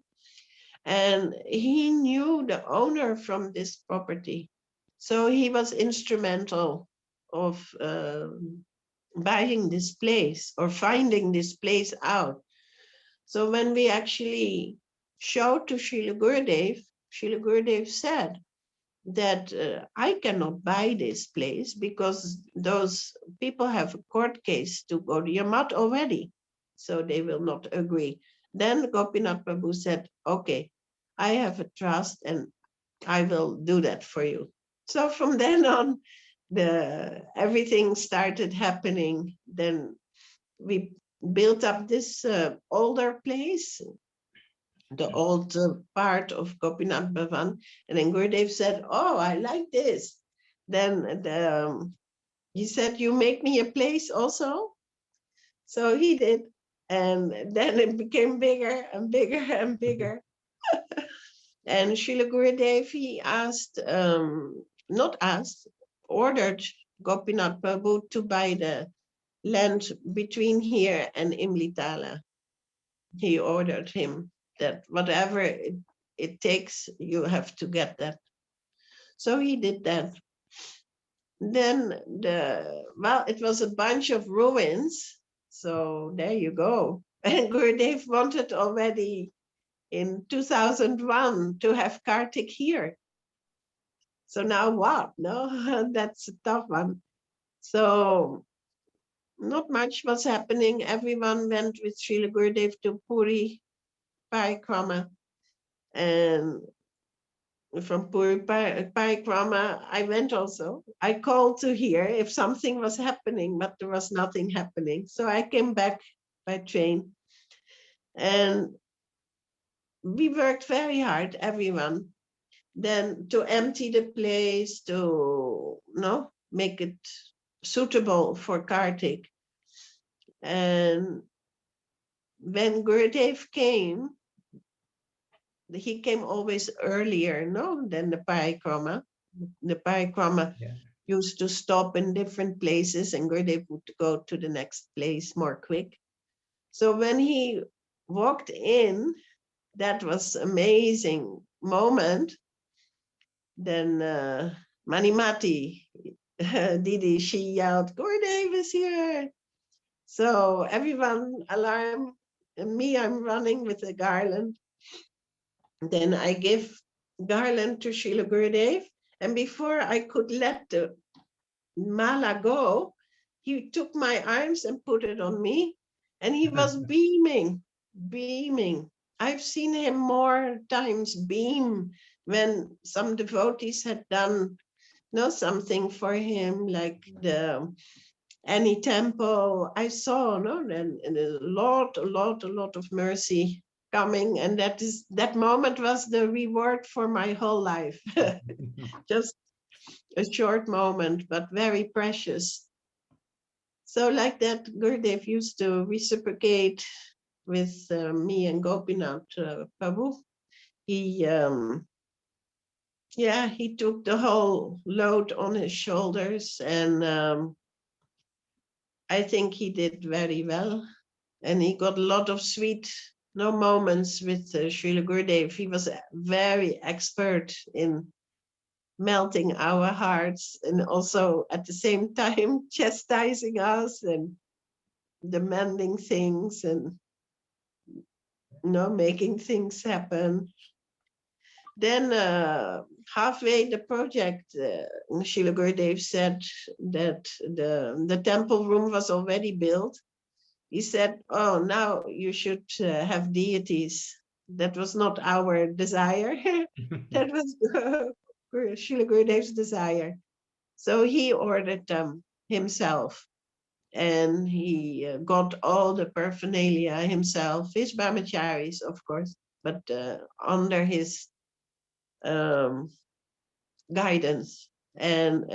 And he knew the owner from this property. So he was instrumental of buying this place or finding this place out. So when we actually showed to Srila Gurudev said that I cannot buy this place because those people have a court case to go to Yamat already. So they will not agree. Then Gopinath Prabhu said, okay, I have a trust and I will do that for you. So from then on, everything started happening. Then we built up this older place, the old part of Gopinath Bhavan. And then Gurudev said, oh, I like this. Then he said, you make me a place also? So he did. And then it became bigger and bigger and bigger. And Srila Gurudev, he ordered Gopinath Prabhu to buy the land between here and Imlitala. He ordered him that whatever it takes, you have to get that. So he did that. Then it was a bunch of ruins. So there you go. And Gurudev wanted already in 2001 to have Kartik here. So now what? No, that's a tough one. So not much was happening. Everyone went with Srila Gurudev to Puri Parikrama. And from Puri Parikrama, I went also. I called to hear if something was happening, but there was nothing happening. So I came back by train. And we worked very hard, everyone. Then to empty the place, to make it suitable for Kartik. And when Gurudev came, he came always earlier, than the parikrama. The parikrama used to stop in different places, and Gurudev would go to the next place more quick. So when he walked in, that was amazing moment. Then Srimati Didi, she yelled, Gurudev is here. So everyone alarm, and me, I'm running with a garland. Then I give garland to Srila Gurudev. And before I could let the mala go, he took my arms and put it on me. And he was beaming. I've seen him more times beam when some devotees had done something for him, like the any temple. I saw and a lot of mercy coming, and that moment was the reward for my whole life. Just a short moment, but very precious. So like that, Gurudev used to reciprocate with me and Gopinath Prabhu. He he took the whole load on his shoulders, and I think he did very well. And he got a lot of sweet moments with Srila Gurudev. He was very expert in melting our hearts, and also at the same time chastising us and demanding things, and making things happen. Then halfway the project, Srila Gurudev said that the temple room was already built. He said, oh, now you should have deities. That was not our desire. That was Srila Gurudev's desire. So he ordered them himself. And he got all the paraphernalia himself, his brahmacharis, of course, but under his guidance. And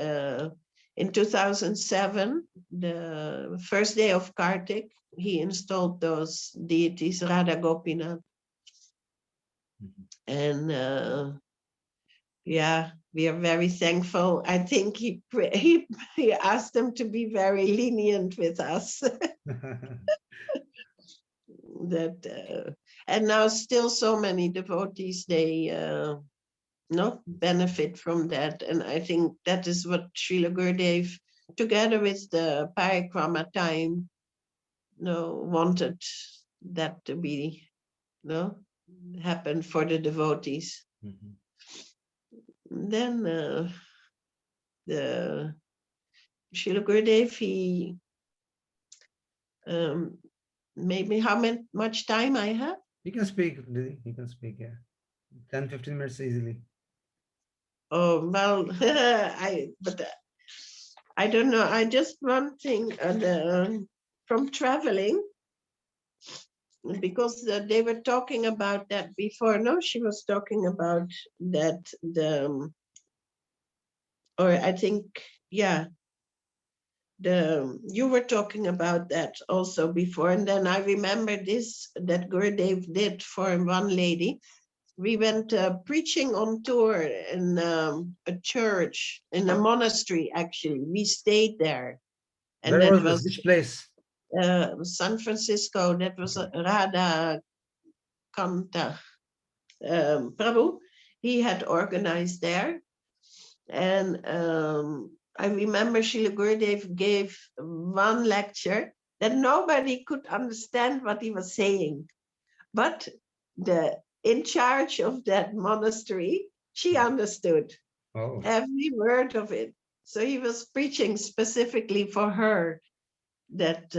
in 2007, the first day of Kartik, he installed those deities, Radha Gopinath. And we are very thankful. I think he asked them to be very lenient with us. That and now still so many devotees, they benefit from that. And I think that is what Srila Gurudev, together with the parikrama time, wanted that to be happen for the devotees. Then the Srila Gurudev, he maybe how much time I have? You can speak, Didi. You can speak, 10-15 minutes easily. Oh, well, I don't know. I just one thing from traveling, because they were talking about that before. No, she was talking about that or I think, you were talking about that also before. And then I remember this, that Gurudev did for one lady. We went preaching on tour in a church, in a monastery, actually. We stayed there. And Where that was this? Which place? San Francisco. That was Radha Kanta Prabhu. He had organized there. And I remember Srila Gurudev gave one lecture that nobody could understand what he was saying. But the in charge of that monastery, she understood every word of it. So he was preaching specifically for her, that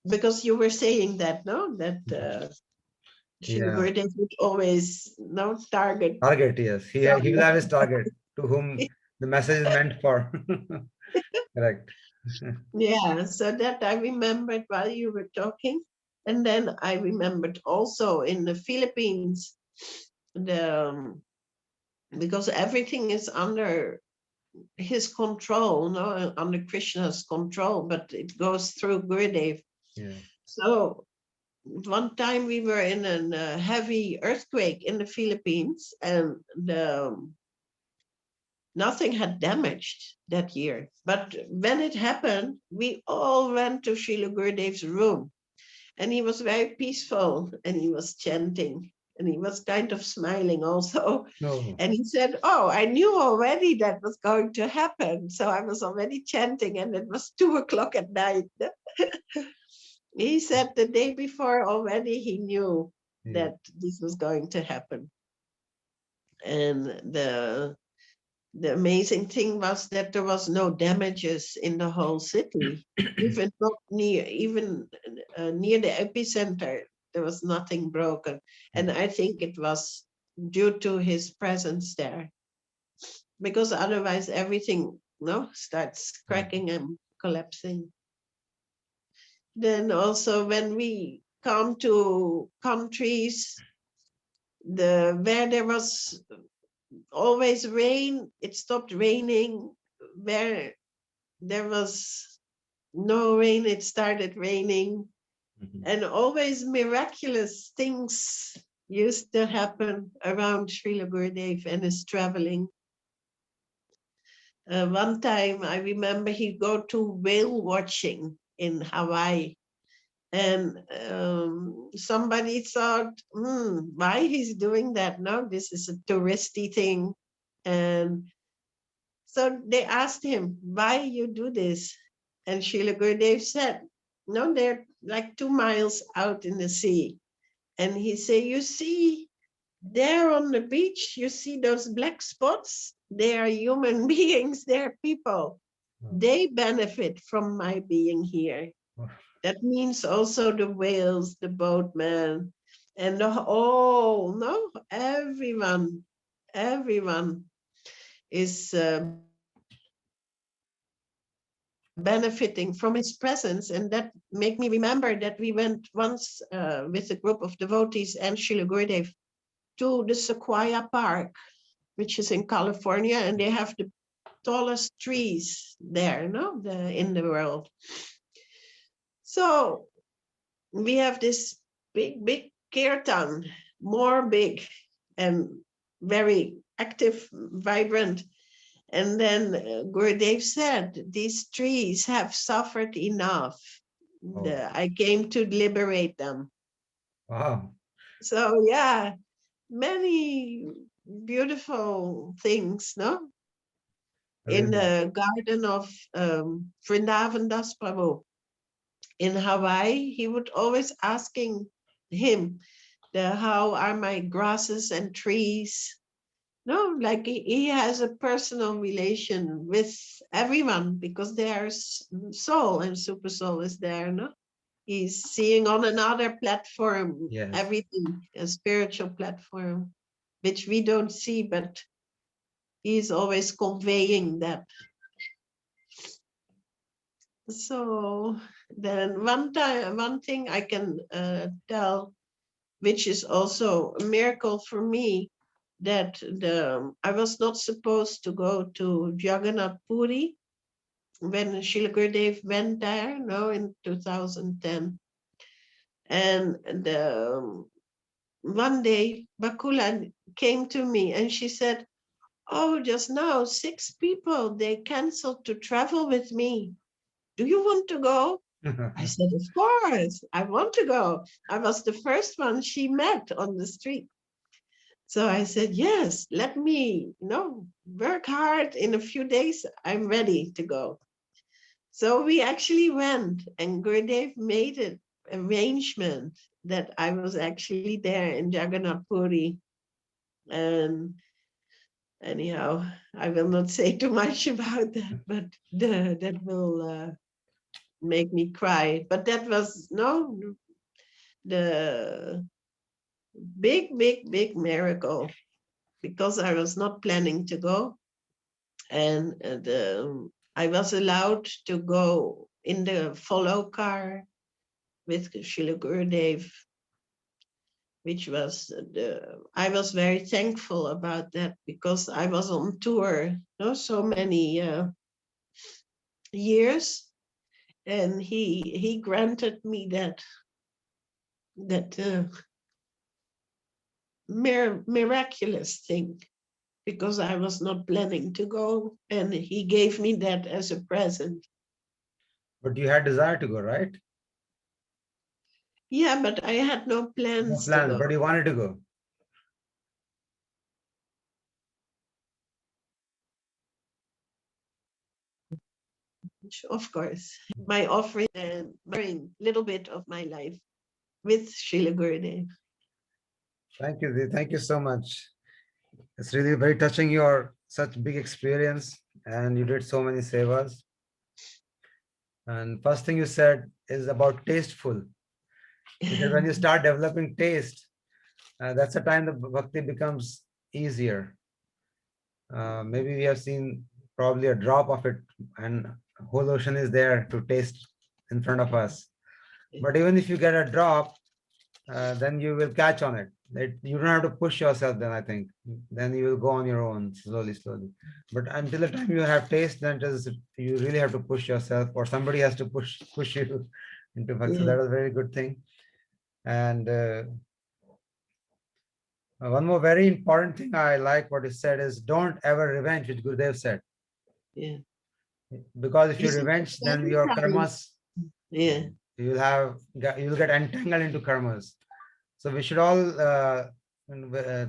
because you were saying that, no, that Srila Gurudev would always target. Target, yes. He will have his target to whom the message is meant for. Correct. Yeah, so that I remembered while you were talking. And then I remembered also in the Philippines, because everything is under his control, no, under Krishna's control, but it goes through Gurudev. Yeah. So one time we were in a heavy earthquake in the Philippines, and nothing had damaged that year. But when it happened, we all went to Srila Gurudev's room, and he was very peaceful, and he was chanting, and he was kind of smiling also. No. And he said, "Oh, I knew already that was going to happen." So I was already chanting, and it was 2 o'clock at night. He said the day before already he knew Yeah. that this was going to happen. And the amazing thing was that there was no damages in the whole city, even not near, even near the epicenter, there was nothing broken. And I think it was due to his presence there, because otherwise everything starts cracking and collapsing. Then also when we come to countries where there was always rain, it stopped raining. Where there was no rain, it started raining. And always miraculous things used to happen around Srila Gurudev and his traveling. One time I remember he'd go to whale watching in Hawaii. And somebody thought, why he's doing that? No, this is a touristy thing. And so they asked him, why you do this? And Srila Gurudev said, no, they're like 2 miles out in the sea. And he said, you see, there on the beach, you see those black spots? They are human beings, they're people. They benefit from my being here. That means also the whales, the boatmen, and everyone is benefiting from his presence. And that made me remember that we went once with a group of devotees and Srila Gurudev to the Sequoia Park, which is in California, and they have the tallest trees there, in the world. So we have this big kirtan, more big and very active, vibrant. And then Gurudev said, these trees have suffered enough. I came to liberate them. Wow. So yeah, many beautiful things, no? In the garden of Vrindavan Das Prabhu in Hawaii, he would always asking him, how are my grasses and trees? No, like he has a personal relation with everyone because there's soul and super soul is there, no? He's seeing on another platform, everything, a spiritual platform, which we don't see, but he's always conveying that. So then one thing I can tell, which is also a miracle for me, that I was not supposed to go to Jagannath Puri when Srila Gurudev went there, in 2010. And one day Bakula came to me and she said, oh, just now 6 people, they canceled to travel with me. Do you want to go? I said, of course, I want to go. I was the first one she met on the street. So I said, yes, let me, work hard. In a few days, I'm ready to go. So we actually went, and Gurudev made an arrangement that I was actually there in Jagannath Puri. And anyhow, I will not say too much about that, but that will make me cry. But that was the big miracle, because I was not planning to go, and I was allowed to go in the follow car with Srila Gurudev, which was I was very thankful about that, because I was on tour so many years, and he granted me that miraculous thing, because I was not planning to go, and he gave me that as a present. But you had desire to go, right? Yeah, but I had no No plans to plans, go. but you wanted to go. Of course, my offering and sharing a little bit of my life with Srila Gurudev. Thank you, Didi. Thank you so much. It's really very touching, your such big experience, and you did so many sevas. And first thing you said is about tasteful, because when you start developing taste, that's the time the bhakti becomes easier. Maybe we have seen probably a drop of it, and whole ocean is there to taste in front of us. But even if you get a drop, then you will catch on it. You don't have to push yourself then, I think. Then you will go on your own, slowly, slowly. But until the time you have taste, then you really have to push yourself, or somebody has to push you into bhakti. So that was a very good thing. And one more very important thing I like what you said is, don't ever revenge, which Gurudev said. Yeah. Because if you Is it revenge, then every your time? karmas, Yeah. you'll get entangled into karmas. So we should all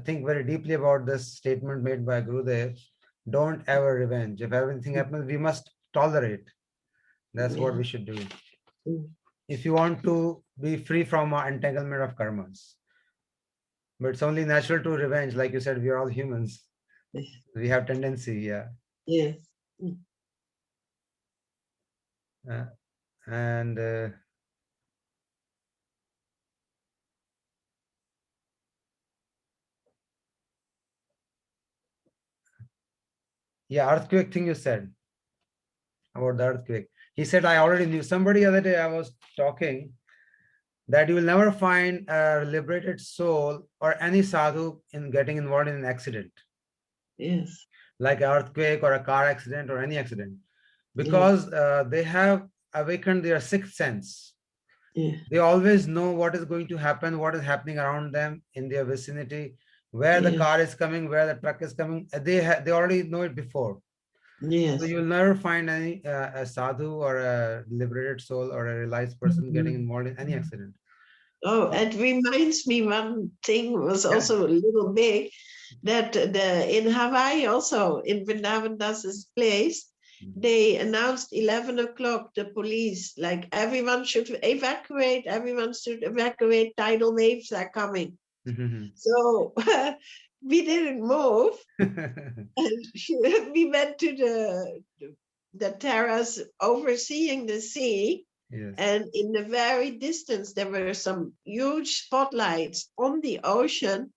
think very deeply about this statement made by Gurudev. Don't ever revenge. If everything happens, we must tolerate. That's what we should do. Mm. If you want to be free from our entanglement of karmas. But it's only natural to revenge. Like you said, we are all humans. We have tendency, yeah. Yes. And yeah, earthquake thing you said about the earthquake. He said, I already knew. Somebody other day I was talking that you will never find a liberated soul or any sadhu in getting involved in an accident. Yes. Like an earthquake or a car accident or any accident, because they have awakened their sixth sense. Yeah. They always know what is going to happen, what is happening around them in their vicinity, where the car is coming, where the truck is coming. They already know it before. Yes. So you'll never find any a sadhu or a liberated soul or a realized person getting involved in any accident. Oh, it reminds me, one thing was also a little big, that in Hawaii, also in Vrindavan Das's place, they announced 11 o'clock, the police, like everyone should evacuate, tidal waves are coming. So we didn't move. And we went to the terrace overseeing the sea. Yes. And in the very distance, there were some huge spotlights on the ocean,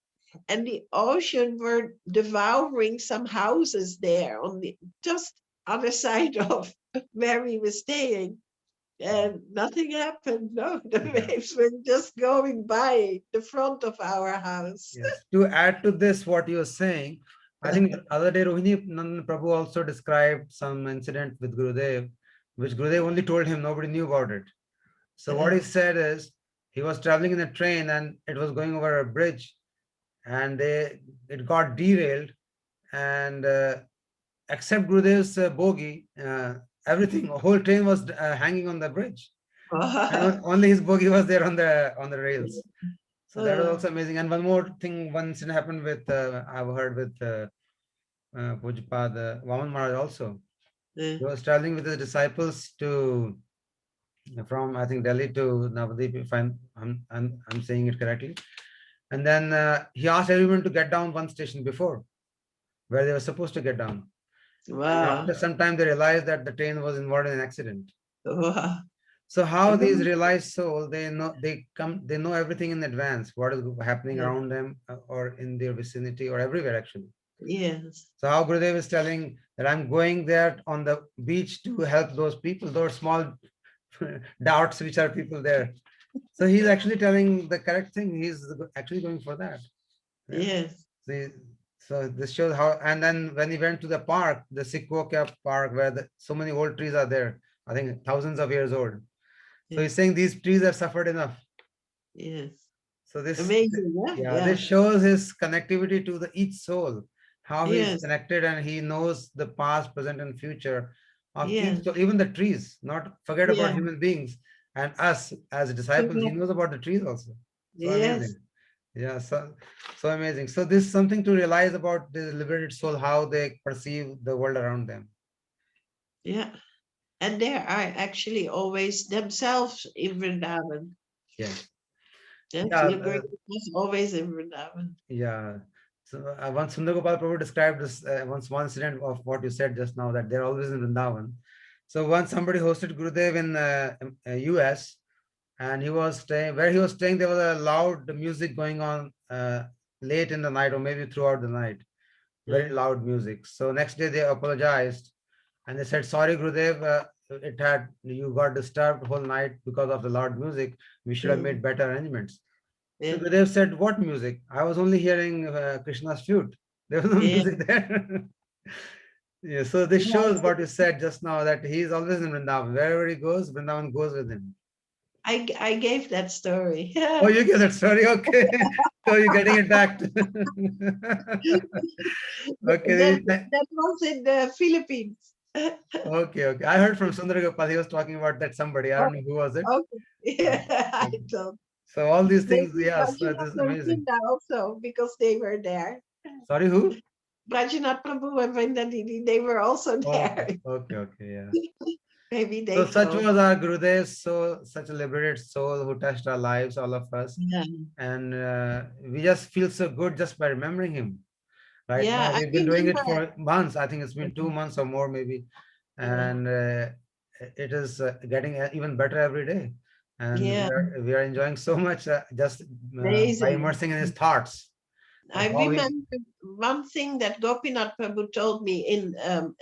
and the ocean were devouring some houses there on the just other side of where we were staying. And nothing happened. No, the waves were just going by the front of our house. Yes. To add to this, what you're saying, I think the other day Rohini Nandan Prabhu also described some incident with Gurudev, which Gurudev only told him, nobody knew about it. So what he said is, he was traveling in a train and it was going over a bridge, and it got derailed, and except Gurudev's bogie, everything, whole train was hanging on the bridge. And only his bogie was there on the rails. So that was also amazing. And one more thing, one incident happened with, I've heard with Pujapad Vaman Maharaj also. He was traveling with his disciples from I think Delhi to Navadip, if I'm saying it correctly. And then he asked everyone to get down one station before, where they were supposed to get down. Wow. After some time, they realized that the train was involved in an accident. Wow. So how these realized souls, they know everything in advance, what is happening around them or in their vicinity or everywhere actually. Yes. So how Gurudev is telling that I'm going there on the beach to help those people, those small doubts which are people there. So he's actually telling the correct thing. He's actually going for that. Yeah. Yes. See, so this shows how. And then when he went to the park, the Sikwoka Park, where so many old trees are there, I think thousands of years old. So he's Yes. saying these trees have suffered enough. Yes. So this, Amazing. yeah, Yeah. this shows his connectivity to the each soul, how he's Yes. connected, and he knows the past, present, and future of each Yes. soul, even the trees. Not forget about Yeah. human beings and us as disciples. He knows about the trees also. So Yes. amazing. Yeah, so amazing. So this is something to realize about the liberated soul, how they perceive the world around them. Yeah. And they are actually always themselves in Vrindavan. Yes. Yes, Yeah. Srila Gurudev was always in Vrindavan. Yeah. So once Sundar Gopal Prabhu described this once one incident of what you said just now, that they're always in Vrindavan. So once somebody hosted Gurudev in US, and he was staying where he was staying. There was a loud music going on late in the night, or maybe throughout the night. Very loud music. So next day they apologized and they said, "Sorry, Gurudev, you got disturbed whole night because of the loud music. We should have made better arrangements." So Yeah. Gurudev said, "What music? I was only hearing Krishna's flute. There was no Yeah. music there." Yeah, so this shows what you said just now, that he is always in Vrindavan. Wherever he goes, Vrindavan goes with him. I gave that story. Oh, you get that story? Okay. So you're getting it back. Okay. That was in the Philippines. Okay, okay. I heard from Sundar Gopal. He was talking about that somebody. I don't know who was it. Okay. Yeah, I Okay. don't. So all these things, Maybe yes, this Rajinath is and amazing. Vrinda also, because they were there. Sorry, who? Rajinath Prabhu and Vrinda Didi, they were also there. Okay, okay, okay, yeah. Maybe So they such told. was our Gurudev, so such a liberated soul who touched our lives, all of us. Yeah. And we just feel so good just by remembering him. Right Yeah, now, I we've been doing it remember. for months. I think it's been 2 months or more, maybe. And it is getting even better every day. And Yeah, we are enjoying so much just by amazing. immersing in his thoughts I of how he. remember one thing that Gopinath Prabhu told me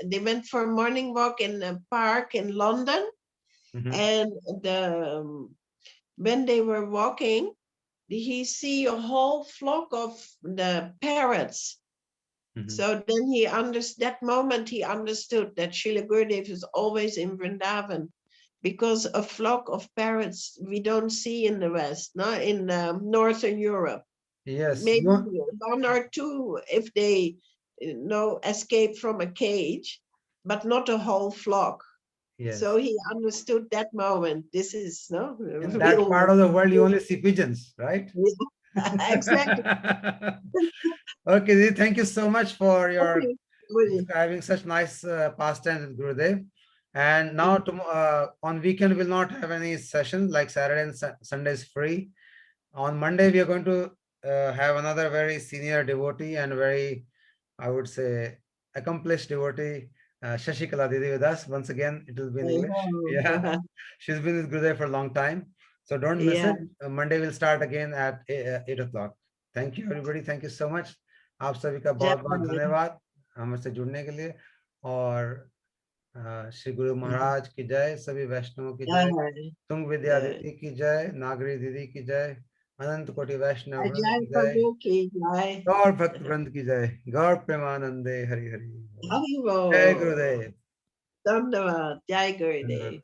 they went for a morning walk in a park in London, Mhm. and when they were walking, he see a whole flock of the parrots. Mhm. So then that moment he understood that Srila Gurudev is always in Vrindavan, because a flock of parrots we don't see in the West, not in Northern Europe. Yes, Maybe one or two if they escape from a cage, but not a whole flock. So yes. he understood that moment. This is In that part real. of the world, you only see pigeons, right? Exactly. Okay, Didi, thank you so much for your Okay. Really. having such nice pastimes with Gurudev. And now on weekend, we'll not have any session, like Saturday and Sunday is free. On Monday, we are going to have another very senior devotee and very, I would say, accomplished devotee, Shashikala Didi, with us. Once again, it will be in English. Yeah, she's been with Gurudev for a long time. So don't miss Yeah. it. Monday will start again at 8 o'clock. Thank you, everybody. Thank you so much. आप सभी का बहुत बहुत धन्यवाद हमसे जुड़ने के लिए। और श्री गुरु महाराज की जय, सभी वैष्णवों की जय, तुंग विद्या दीदी की जय, नागरी दीदी की जय, अनंत कोटि वैष्णव वृंद Ajay की जय, Prabhu ki jai. गौर भक्त वृंद की जय, गौर प्रेमानंदे हरि हरि। Haribo. जय गुरुदेव। Dandavad. Jai Gurudev. धन्यवाद।